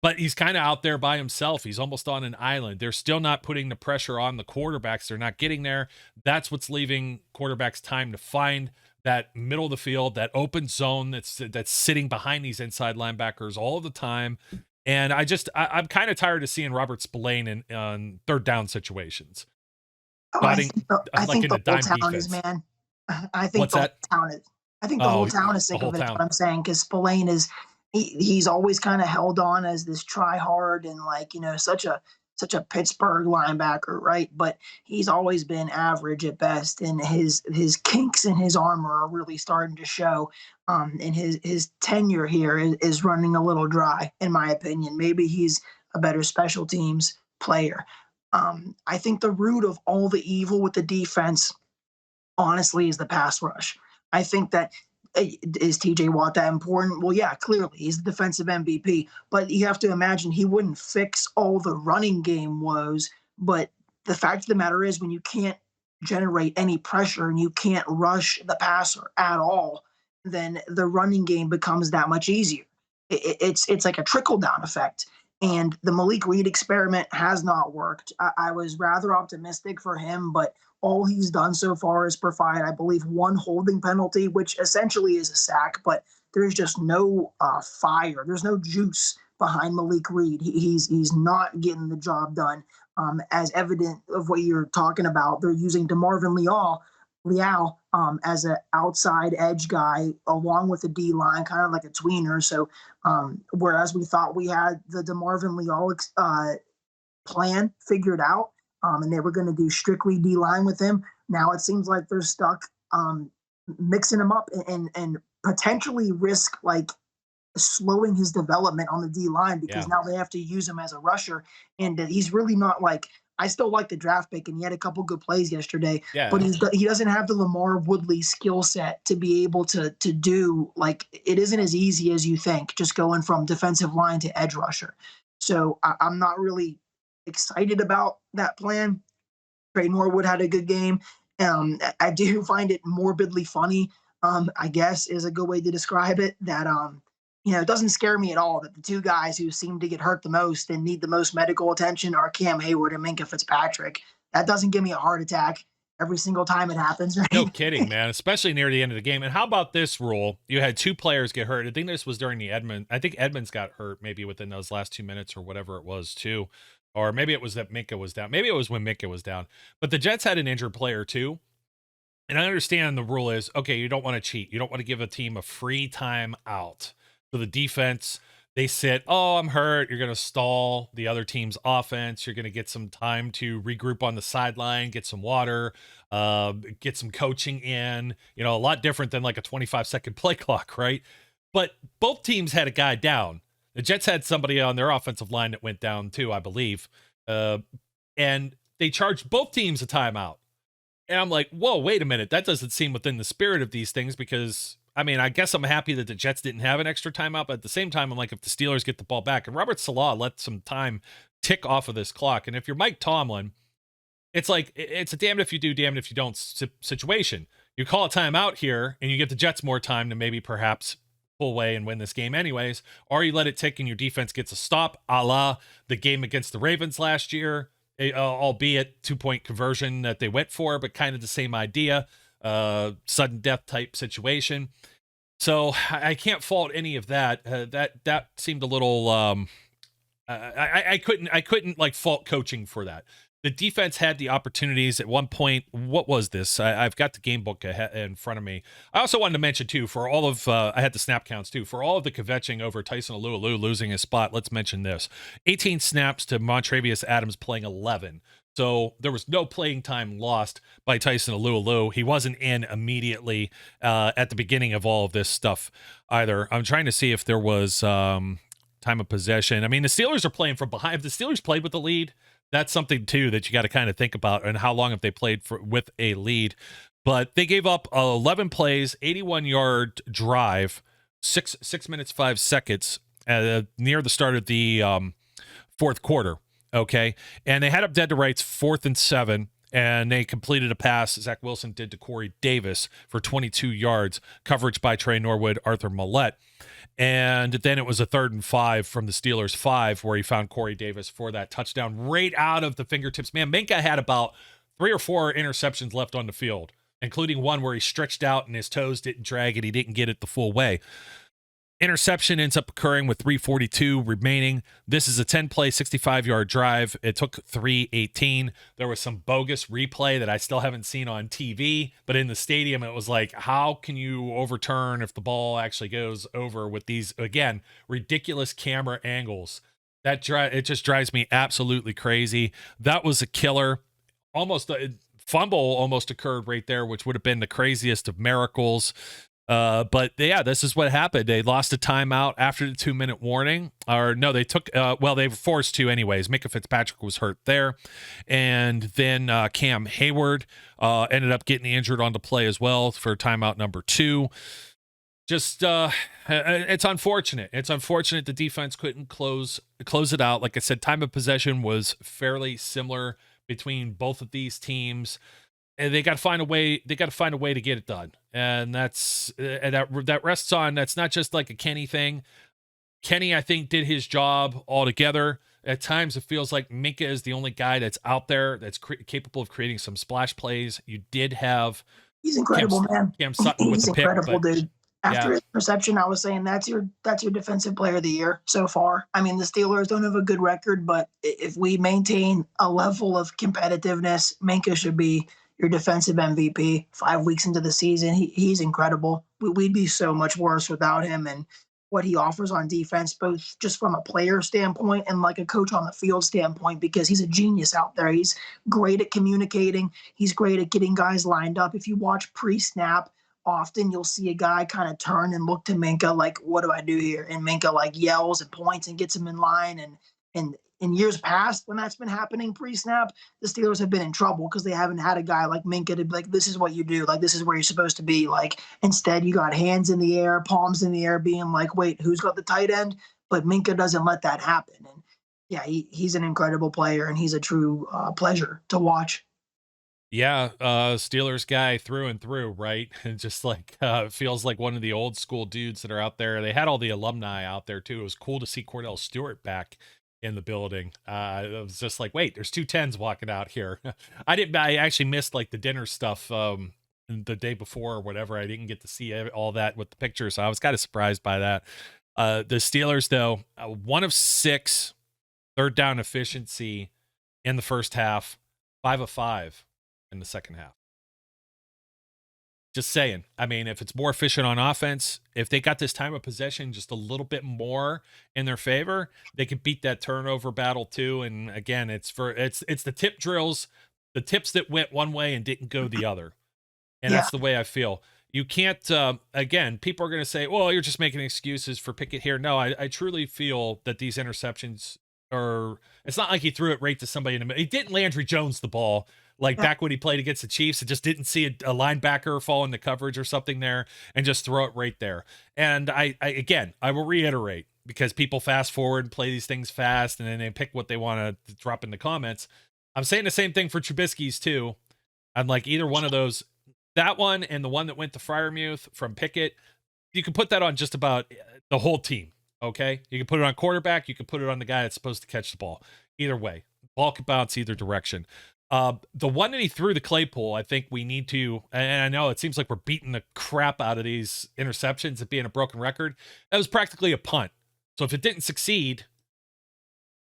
But he's kind of out there by himself. He's almost on an island. They're still not putting the pressure on the quarterbacks. They're not getting there. That's what's leaving quarterbacks time to find that middle of the field, that open zone that's sitting behind these inside linebackers all the time. And I'm kind of tired of seeing Robert Spillane in third down situations.
I think the whole town is, man. I think the whole town is sick of it. Is what I'm saying, because Spillane is he's always kind of held on as this try hard and such a Pittsburgh linebacker, right? But he's always been average at best, and his kinks in his armor are really starting to show. And his tenure here is running a little dry, in my opinion. Maybe he's a better special teams player. I think the root of all the evil with the defense, honestly, is the pass rush. I think that is TJ Watt that important? Well, yeah, clearly he's the defensive MVP, but you have to imagine he wouldn't fix all the running game woes. But the fact of the matter is, when you can't generate any pressure and you can't rush the passer at all, then the running game becomes that much easier. It's like a trickle-down effect. And the Malik Reed experiment has not worked. I was rather optimistic for him, but all he's done so far is provide, I believe, 1 holding penalty, which essentially is a sack, but there's just no fire. There's no juice behind Malik Reed. He's not getting the job done. As evident of what you're talking about, they're using DeMarvin Leal as an outside edge guy along with the D line, kind of like a tweener. So whereas we thought we had the DeMarvin Leal plan figured out, and they were going to do strictly D line with him, now it seems like they're stuck mixing him up and potentially risk slowing his development on the D line, because now they have to use him as a rusher, and he's really not I still like the draft pick, and he had a couple good plays yesterday, but he doesn't have the Lamar Woodley skill set to be able to do, it isn't as easy as you think, just going from defensive line to edge rusher. So I'm not really excited about that plan. Trey Norwood had a good game. I do find it morbidly funny, I guess is a good way to describe it, that it doesn't scare me at all that the 2 guys who seem to get hurt the most and need the most medical attention are Cam Hayward and Minka Fitzpatrick. That doesn't give me a heart attack. every single time it happens, right?
No kidding, man, especially near the end of the game. And how about this rule? You had 2 players get hurt. I think this was during the Edmonds. I think Edmonds got hurt maybe within those last 2 minutes or whatever it was too. Or maybe it was that Minka was down. Maybe it was when Minka was down. But the Jets had an injured player too. And I understand the rule is, okay, you don't want to cheat. You don't want to give a team a free time out. So the defense, they sit, oh, I'm hurt. You're going to stall the other team's offense. You're going to get some time to regroup on the sideline, get some water, get some coaching in, a lot different than like a 25-second play clock, right? But both teams had a guy down. The Jets had somebody on their offensive line that went down too, I believe. And they charged both teams a timeout. And I'm like, whoa, wait a minute. That doesn't seem within the spirit of these things because, I guess I'm happy that the Jets didn't have an extra timeout. But at the same time, I'm like, if the Steelers get the ball back, and Robert Salah let some time tick off of this clock. And if you're Mike Tomlin, it's like, it's a damned if you do, damned if you don't situation. You call a timeout here and you give the Jets more time to maybe perhaps pull away and win this game anyways, or you let it tick and your defense gets a stop, a la the game against the Ravens last year. Albeit 2-point conversion that they went for, but kind of the same idea, sudden death type situation. So I can't fault any of that. That seemed a little. I couldn't like fault coaching for that. The defense had the opportunities at one point. What was this? I've got the game book in front of me. I also wanted to mention too, for all of, I had the snap counts too, for all of the kvetching over Tyson Alualu losing his spot. Let's mention this: 18 snaps to Montravius Adams playing 11. So there was no playing time lost by Tyson Alualu. He wasn't in immediately at the beginning of all of this stuff either. I'm trying to see if there was time of possession. The Steelers are playing from behind. If the Steelers played with the lead, that's something too that you got to kind of think about, and how long have they played with a lead. But they gave up 11 plays, 81-yard drive, 6 minutes 5 seconds near the start of the fourth quarter. Okay, and they had up dead to rights 4th and 7, and they completed a pass Zach Wilson did to Corey Davis for 22 yards, coverage by Trey Norwood, Arthur Millette. And then it was a 3rd and 5 from the Steelers 5, where he found Corey Davis for that touchdown right out of the fingertips. Man, Minka had about 3 or 4 interceptions left on the field, including one where he stretched out and his toes didn't drag and he didn't get it the full way. Interception ends up occurring with 3:42 remaining. This is a 10-play, 65-yard drive. It took 3:18. There was some bogus replay that I still haven't seen on TV, but in the stadium, it was like, how can you overturn if the ball actually goes over with these, again, ridiculous camera angles? It just drives me absolutely crazy. That was a killer. Almost a fumble almost occurred right there, which would have been the craziest of miracles. But yeah, this is what happened. They lost a timeout after the 2-minute warning, or no, they took, they were forced to anyways. Micah Fitzpatrick was hurt there. And then, Cam Hayward, ended up getting injured on the play as well for timeout number 2. Just, it's unfortunate. It's unfortunate the defense couldn't close it out. Like I said, time of possession was fairly similar between both of these teams. And they got to find a way. They got to find a way to get it done, and that rests on. That's not just like a Kenny thing. Kenny, I think, did his job altogether. At times, it feels like Minka is the only guy that's out there that's capable of creating some splash plays. You did have.
He's incredible, man.
Cam Sutton with the pick,
incredible, dude. After his reception, I was saying that's your defensive player of the year so far. The Steelers don't have a good record, but if we maintain a level of competitiveness, Minka should be your defensive MVP 5 weeks into the season. He's incredible. We'd be so much worse without him and what he offers on defense, both just from a player standpoint and like a coach on the field standpoint, because he's a genius out there. He's great at communicating. He's great at getting guys lined up. If you watch pre-snap, often you'll see a guy kind of turn and look to Minka like, what do I do here? And Minka like yells and points and gets him in line. And in years past, when that's been happening pre-snap, the Steelers have been in trouble because they haven't had a guy like Minka to be like, this is what you do. Like, this is where you're supposed to be. Like, instead, you got hands in the air, palms in the air, being like, wait, who's got the tight end? But Minka doesn't let that happen. And yeah, he's an incredible player, and he's a true pleasure to watch.
Yeah, Steelers guy through and through, right? And just like feels like one of the old school dudes that are out there. They had all the alumni out there too. It was cool to see Cordell Stewart back in the building. I was just like, wait, there's two 10s walking out here. I actually missed like the dinner stuff the day before or whatever. I didn't get to see all that with the pictures, so I was kind of surprised by that. The Steelers, though, 1 of 6 third down efficiency in the first half, 5 of 5 in the second half. Just saying. I mean, if it's more efficient on offense, if they got this time of possession just a little bit more in their favor, they could beat that turnover battle too. And again, it's the tip drills, the tips that went one way and didn't go the other. And that's the way I feel. You can't, again, people are going to say, well, you're just making excuses for Pickett here. No, I truly feel that these interceptions it's not like he threw it right to somebody in the middle. He didn't Landry Jones the ball. Like back when he played against the Chiefs, it just didn't see a linebacker fall into coverage or something there and just throw it right there. And I will reiterate, because people fast forward and play these things fast and then they pick what they want to drop in the comments. I'm saying the same thing for Trubisky's too. I'm like, either one of those, that one and the one that went to Freiermuth from Pickett, you can put that on just about the whole team. Okay. You can put it on quarterback. You can put it on the guy that's supposed to catch the ball. Either way, ball can bounce either direction. The one that he threw to Claypool, I think we need to, and I know it seems like we're beating the crap out of these interceptions at being a broken record. That was practically a punt. So if it didn't succeed,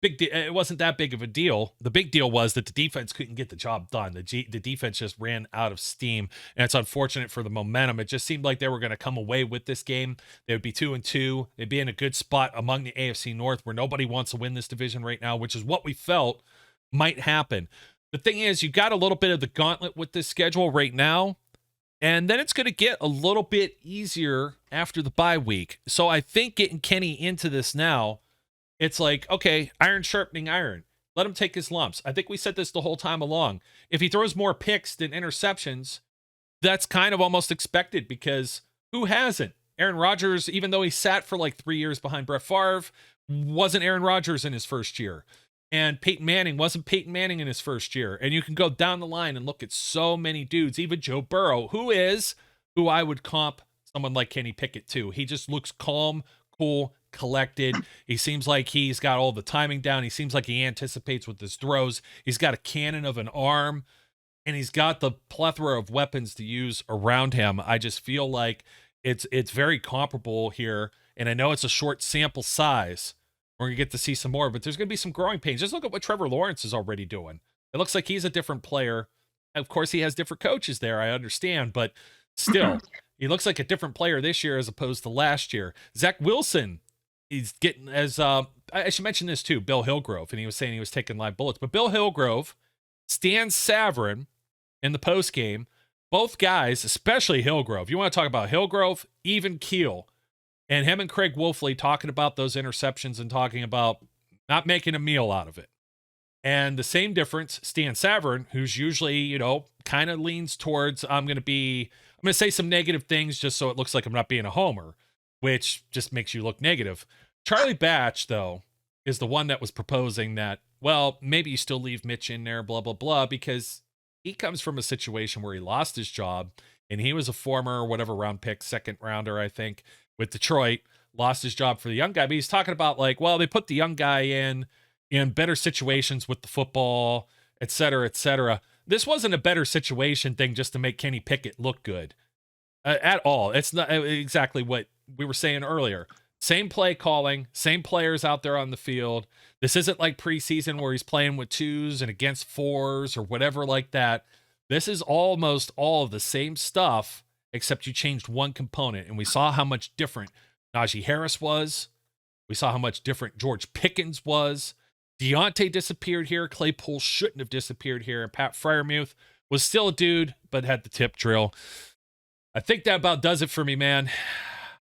it wasn't that big of a deal. The big deal was that the defense couldn't get the job done. The defense just ran out of steam, and it's unfortunate for the momentum. It just seemed like they were going to come away with this game. They would be 2-2. They'd be in a good spot among the AFC North, where nobody wants to win this division right now, which is what we felt might happen. The thing is, you got a little bit of the gauntlet with this schedule right now, and then it's going to get a little bit easier after the bye week. So I think getting Kenny into this now, it's like, okay, iron sharpening iron. Let him take his lumps. I think we said this the whole time along. If he throws more picks than interceptions, that's kind of almost expected, because who hasn't? Aaron Rodgers, even though he sat for like 3 years behind Brett Favre, wasn't Aaron Rodgers in his first year. And Peyton Manning wasn't Peyton Manning in his first year. And you can go down the line and look at so many dudes, even Joe Burrow, who I would comp someone like Kenny Pickett to. He just looks calm, cool, collected. He seems like he's got all the timing down. He seems like he anticipates with his throws. He's got a cannon of an arm, and he's got the plethora of weapons to use around him. I just feel like it's very comparable here. And I know it's a short sample size. We're going to get to see some more, but there's going to be some growing pains. Just look at what Trevor Lawrence is already doing. It looks like he's a different player. Of course, he has different coaches there, I understand, but still, he looks like a different player this year as opposed to last year. Zach Wilson, he's getting, as I should mention this too, Bill Hillgrove, and he was saying he was taking live bullets, but Bill Hillgrove, Stan Savran in the postgame, both guys, especially Hillgrove. You want to talk about Hillgrove, even keel. And him and Craig Wolfley talking about those interceptions and talking about not making a meal out of it. And the same difference, Stan Savran, who's usually, kind of leans towards, I'm going to say some negative things just so it looks like I'm not being a homer, which just makes you look negative. Charlie Batch, though, is the one that was proposing that, well, maybe you still leave Mitch in there, blah, blah, blah, because he comes from a situation where he lost his job, and he was a former whatever round pick, second rounder, I think, with Detroit, lost his job for the young guy. But he's talking about like, well, they put the young guy in better situations with the football, et cetera, et cetera. This wasn't a better situation thing just to make Kenny Pickett look good at all. It's not exactly what we were saying earlier. Same play calling, same players out there on the field. This isn't like preseason where he's playing with 2s and against 4s or whatever like that. This is almost all of the same stuff, except you changed one component. And we saw how much different Najee Harris was. We saw how much different George Pickens was. Deontay disappeared here. Claypool shouldn't have disappeared here. And Pat Freiermuth was still a dude, but had the tip drill. I think that about does it for me, man.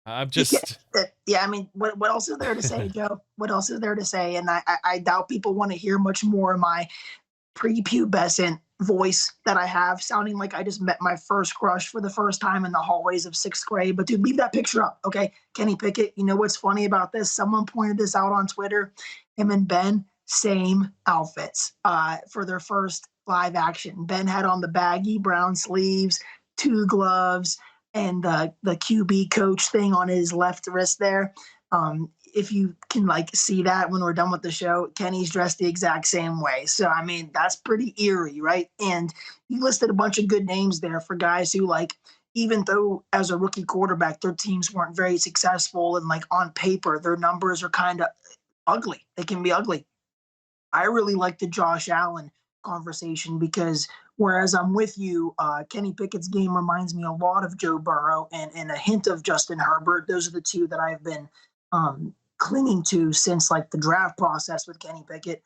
I'm just...
Yeah, I mean, what else is there to say, Joe? What else is there to say? And I doubt people want to hear much more of my prepubescent voice that I have, sounding like I just met my first crush for the first time in the hallways of 6th grade. But dude, leave that picture up, okay? Kenny Pickett, you know what's funny about this? Someone pointed this out on Twitter. Him and Ben, same outfits for their first live action. Ben had on the baggy brown sleeves, 2 gloves, and the QB coach thing on his left wrist there. if you can like see that when we're done with the show, Kenny's dressed the exact same way. So, I mean, that's pretty eerie, right? And you listed a bunch of good names there for guys who, like, even though as a rookie quarterback, their teams weren't very successful and like on paper, their numbers are kind of ugly. They can be ugly. I really like the Josh Allen conversation because whereas I'm with you, Kenny Pickett's game reminds me a lot of Joe Burrow and a hint of Justin Herbert. Those are the two that I've been clinging to since like the draft process with Kenny Pickett.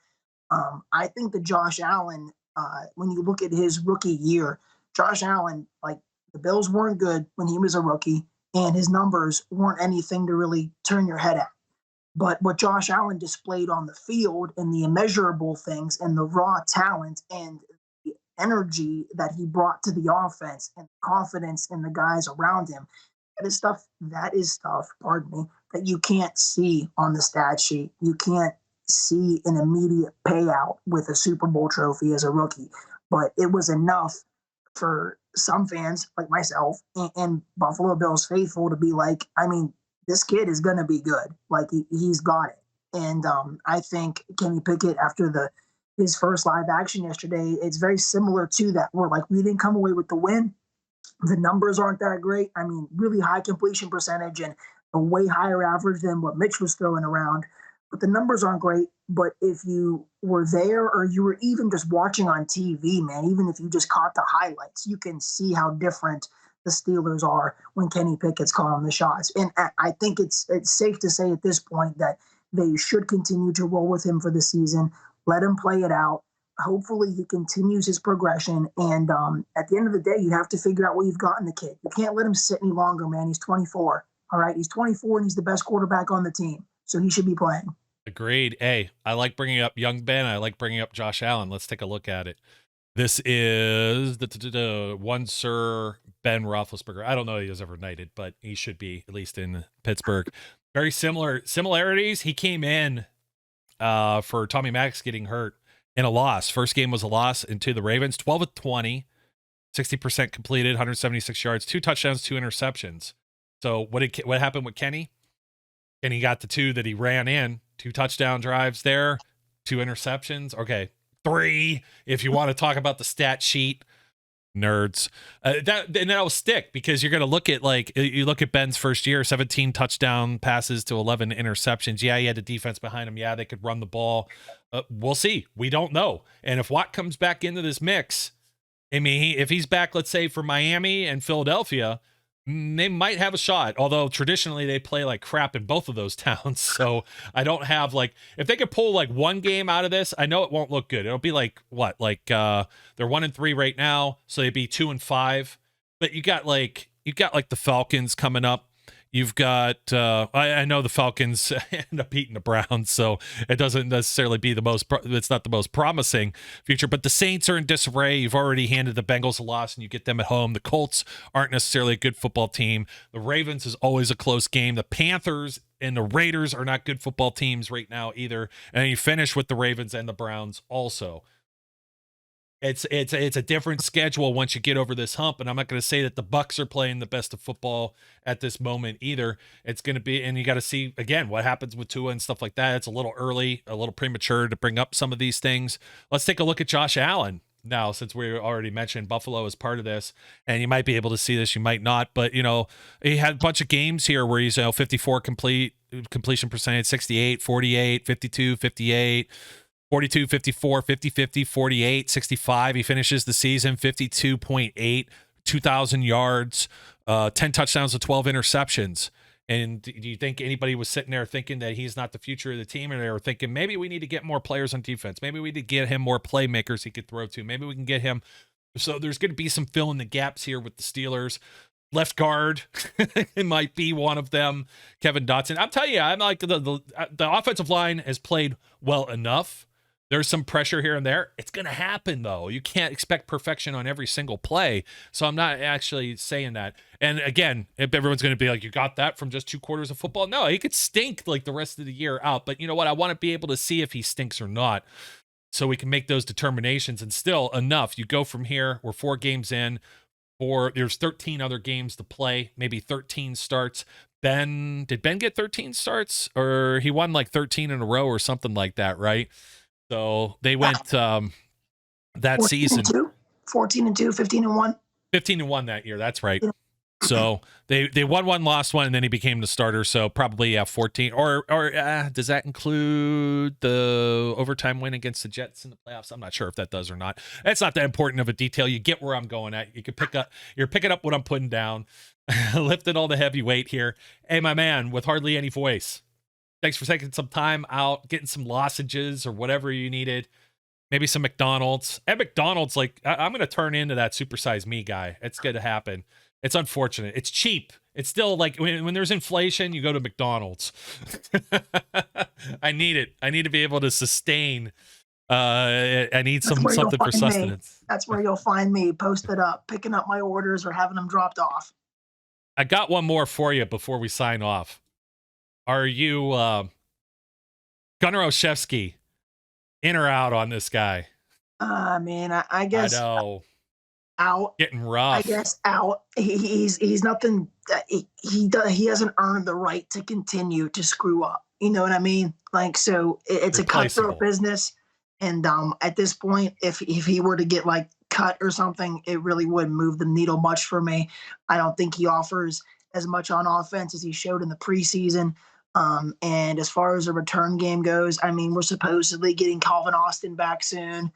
I think that Josh Allen, when you look at his rookie year, Josh Allen, like the Bills weren't good when he was a rookie and his numbers weren't anything to really turn your head at. But what Josh Allen displayed on the field and the immeasurable things and the raw talent and the energy that he brought to the offense and confidence in the guys around him, that is stuff, pardon me, that you can't see on the stat sheet. You can't see an immediate payout with a Super Bowl trophy as a rookie. But it was enough for some fans like myself and Buffalo Bills faithful to be like, I mean, this kid is going to be good. Like he's got it. And I think Kenny Pickett, after his first live action yesterday, it's very similar to that. Where like we didn't come away with the win. The numbers aren't that great. I mean, really high completion percentage and a way higher average than what Mitch was throwing around. But the numbers aren't great. But if you were there or you were even just watching on TV, man, even if you just caught the highlights, you can see how different the Steelers are when Kenny Pickett's calling the shots. And I think it's safe to say at this point that they should continue to roll with him for the season, let him play it out. Hopefully he continues his progression. And at the end of the day, you have to figure out what you've got in the kid. You can't let him sit any longer, man. He's 24. All right. He's 24 and he's the best quarterback on the team. So he should be playing.
Agreed. Hey, I like bringing up young Ben. I like bringing up Josh Allen. Let's take a look at it. This is the one Sir Ben Roethlisberger. I don't know if he was ever knighted, but he should be, at least in Pittsburgh. Very similarities. He came in for Tommy Maddox getting hurt in a loss. First game was a loss into the Ravens, 12 of 20, 60% completed, 176 yards, 2 touchdowns, 2 interceptions. So what happened with Kenny? And he got the 2 that he ran in, 2 touchdown drives there, 2 interceptions. Okay. 3, if you want to talk about the stat sheet, nerds. That'll stick because you're going to look at you look at Ben's first year, 17 touchdown passes to 11 interceptions. Yeah, he had the defense behind him. Yeah, they could run the ball. We'll see. We don't know. And if Watt comes back into this mix, I mean, if he's back, let's say for Miami and Philadelphia, they might have a shot, although traditionally they play like crap in both of those towns. So I don't have if they could pull like one game out of this, I know it won't look good. It'll be like what? They're 1-3 right now, so they'd be 2-5. But you got the Falcons coming up. You've got I know the Falcons end up beating the Browns, so it doesn't necessarily be it's not the most promising future, but the Saints are in disarray. You've already handed the Bengals a loss and you get them at home. The Colts aren't necessarily a good football team. The Ravens is always a close game. The Panthers and the Raiders are not good football teams right now either. And you finish with the Ravens and the Browns also. It's a different schedule once you get over this hump, and I'm not going to say that the Bucs are playing the best of football at this moment either. It's going to be, and you got to see again what happens with Tua and stuff like that. It's a little early, a little premature to bring up some of these things. Let's take a look at Josh Allen now, since we already mentioned Buffalo as part of this, and you might be able to see this, you might not, but he had a bunch of games here where he's 54 completion percentage, 68, 48, 52, 58. 42, 54, 50, 50, 48, 65. He finishes the season 52.8, 2,000 yards, 10 touchdowns to 12 interceptions. And do you think anybody was sitting there thinking that he's not the future of the team? Or they were thinking maybe we need to get more players on defense. Maybe we need to get him more playmakers he could throw to. Maybe we can get him. So there's going to be some fill in the gaps here with the Steelers. Left guard, it might be one of them. Kevin Dotson. I'll tell you, I'm like the offensive line has played well enough. There's some pressure here and there. It's going to happen, though. You can't expect perfection on every single play. So I'm not actually saying that. And again, if everyone's going to be like, you got that from just 2 quarters of football? No, he could stink like the rest of the year out. But you know what? I want to be able to see if he stinks or not so we can make those determinations. And still enough. You go from here. We're 4 games in. There's 13 other games to play, maybe 13 starts. did Ben get 13 starts, or he won like 13 in a row or something like that, right? So they went that season
14-2, 15-1.
15-1 that year. That's right. So they won one, lost one, and then he became the starter. So probably 14. Or does that include the overtime win against the Jets in the playoffs? I'm not sure if that does or not. That's not that important of a detail. You get where I'm going at. You're picking up what I'm putting down, lifting all the heavy weight here. Hey, my man, with hardly any voice. Thanks for taking some time out, getting some lozenges or whatever you needed. Maybe some McDonald's. At McDonald's, like I'm going to turn into that supersize me guy. It's going to happen. It's unfortunate. It's cheap. It's still like when there's inflation, you go to McDonald's. I need it. I need to be able to sustain. I need something for sustenance.
That's where you'll find me posted up, picking up my orders or having them dropped off.
I got one more for you before we sign off. Are you Gunnar Olszewski in or out on this guy?
Man, I guess.
I know.
Out.
Getting rough.
I guess out. He's nothing. He hasn't earned the right to continue to screw up. You know what I mean? Like, so it's a cutthroat business. And at this point, if he were to get like cut or something, it really wouldn't move the needle much for me. I don't think he offers as much on offense as he showed in the preseason. And as far as the return game goes, I mean, we're supposedly getting Calvin Austin back soon.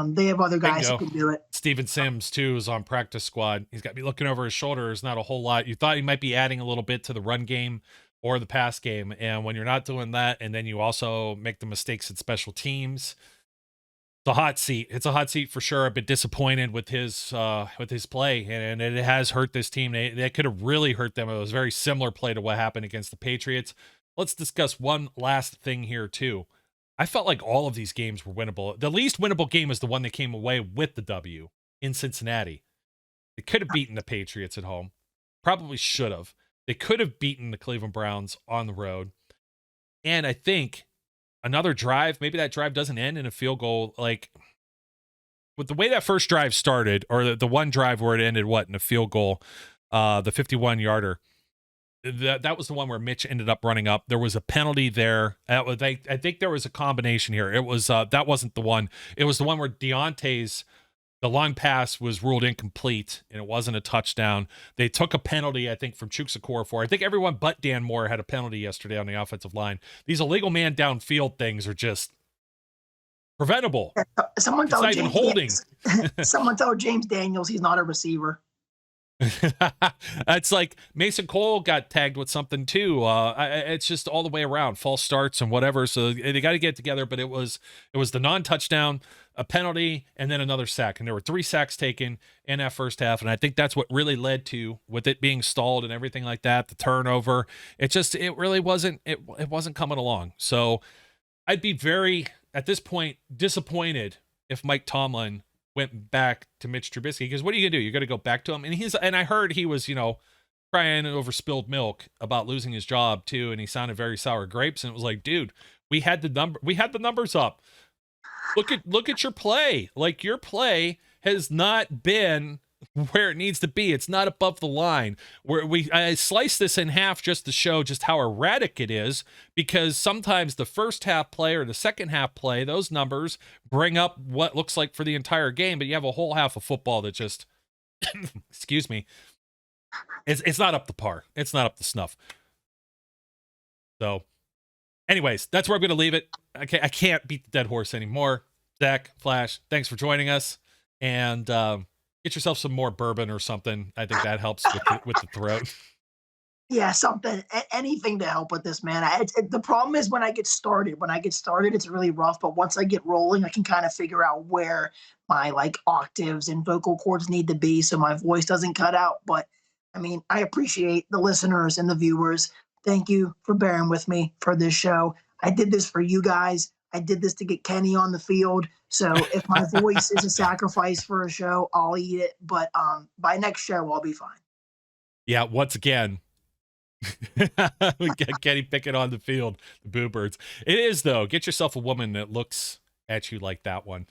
They have other guys who can do it.
Steven Sims, too, is on practice squad. He's got to be looking over his shoulder. There's not a whole lot. You thought he might be adding a little bit to the run game or the pass game. And when you're not doing that, and then you also make the mistakes at special teams, it's a hot seat. It's a hot seat for sure. I've been disappointed with his play, and it has hurt this team. They could have really hurt them. It was a very similar play to what happened against the Patriots. Let's discuss one last thing here, too. I felt like all of these games were winnable. The least winnable game is the one that came away with the W in Cincinnati. They could have beaten the Patriots at home. Probably should have. They could have beaten the Cleveland Browns on the road. And I think another drive, maybe that drive doesn't end in a field goal. Like, with the way that first drive started, or the one drive where it ended, in a field goal, the 51-yarder. That was the one where Mitch ended up running up. There was a penalty there. I think there was a combination here. It was that wasn't the one. It was the one where the long pass was ruled incomplete, and it wasn't a touchdown. They took a penalty, I think, from Chukwuekorfor. I think everyone but Dan Moore had a penalty yesterday on the offensive line. These illegal man downfield things are just preventable.
Someone told
James holding.
Someone told James Daniels he's not a receiver.
It's like Mason Cole got tagged with something too. It's just all the way around, false starts and whatever. So they got to get together. But it was the non-touchdown, a penalty, and then another sack. And there were 3 sacks taken in that first half. And I think that's what really led to, with it being stalled and everything like that, the turnover. It really wasn't. It wasn't coming along. So I'd be very, at this point, disappointed if Mike Tomlin went back to Mitch Trubisky, because what are you gonna do? You're gonna go back to him, and I heard he was, crying over spilled milk about losing his job too, and he sounded very sour grapes. And it was like, dude, we had the numbers up. Look at your play. Like, your play has not been where it needs to be. It's not above the line. I slice this in half just to show just how erratic it is, because sometimes the first half play or the second half play, those numbers bring up what looks like for the entire game, but you have a whole half of football that just excuse me, it's not up to par. It's not up to snuff. So anyways, that's where I'm going to leave it. I can't beat the dead horse anymore. Zach, Flash, thanks for joining us, and get yourself some more bourbon or something. I think that helps with the throat.
Yeah, something, anything to help with this, man. The problem is when I get started, it's really rough. But once I get rolling, I can kind of figure out where my octaves and vocal cords need to be, so my voice doesn't cut out. But I mean, I appreciate the listeners and the viewers. Thank you for bearing with me for this show. I did this for you guys. I did this to get Kenny on the field. So if my voice is a sacrifice for a show, I'll eat it. But by next show, I'll be fine.
Yeah, once again, we get Kenny Pickett on the field, the Boo Birds. It is, though. Get yourself a woman that looks at you like that one.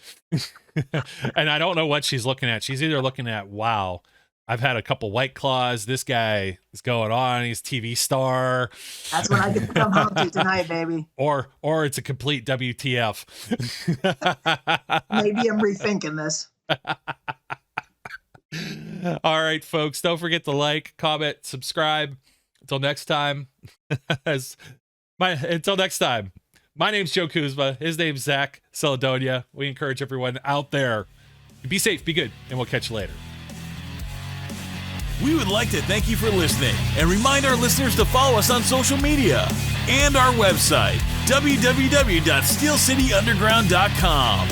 And I don't know what she's looking at. She's either looking at, wow, I've had a couple White Claws. This guy is going on. He's TV star.
That's what I get to come home to tonight, baby.
Or it's a complete WTF.
Maybe I'm rethinking this.
All right, folks. Don't forget to like, comment, subscribe. Until next time. Until next time. My name's Joe Kuzma. His name's Zach Celadonia. We encourage everyone out there to be safe, be good, and we'll catch you later.
We would like to thank you for listening and remind our listeners to follow us on social media and our website, www.steelcityunderground.com.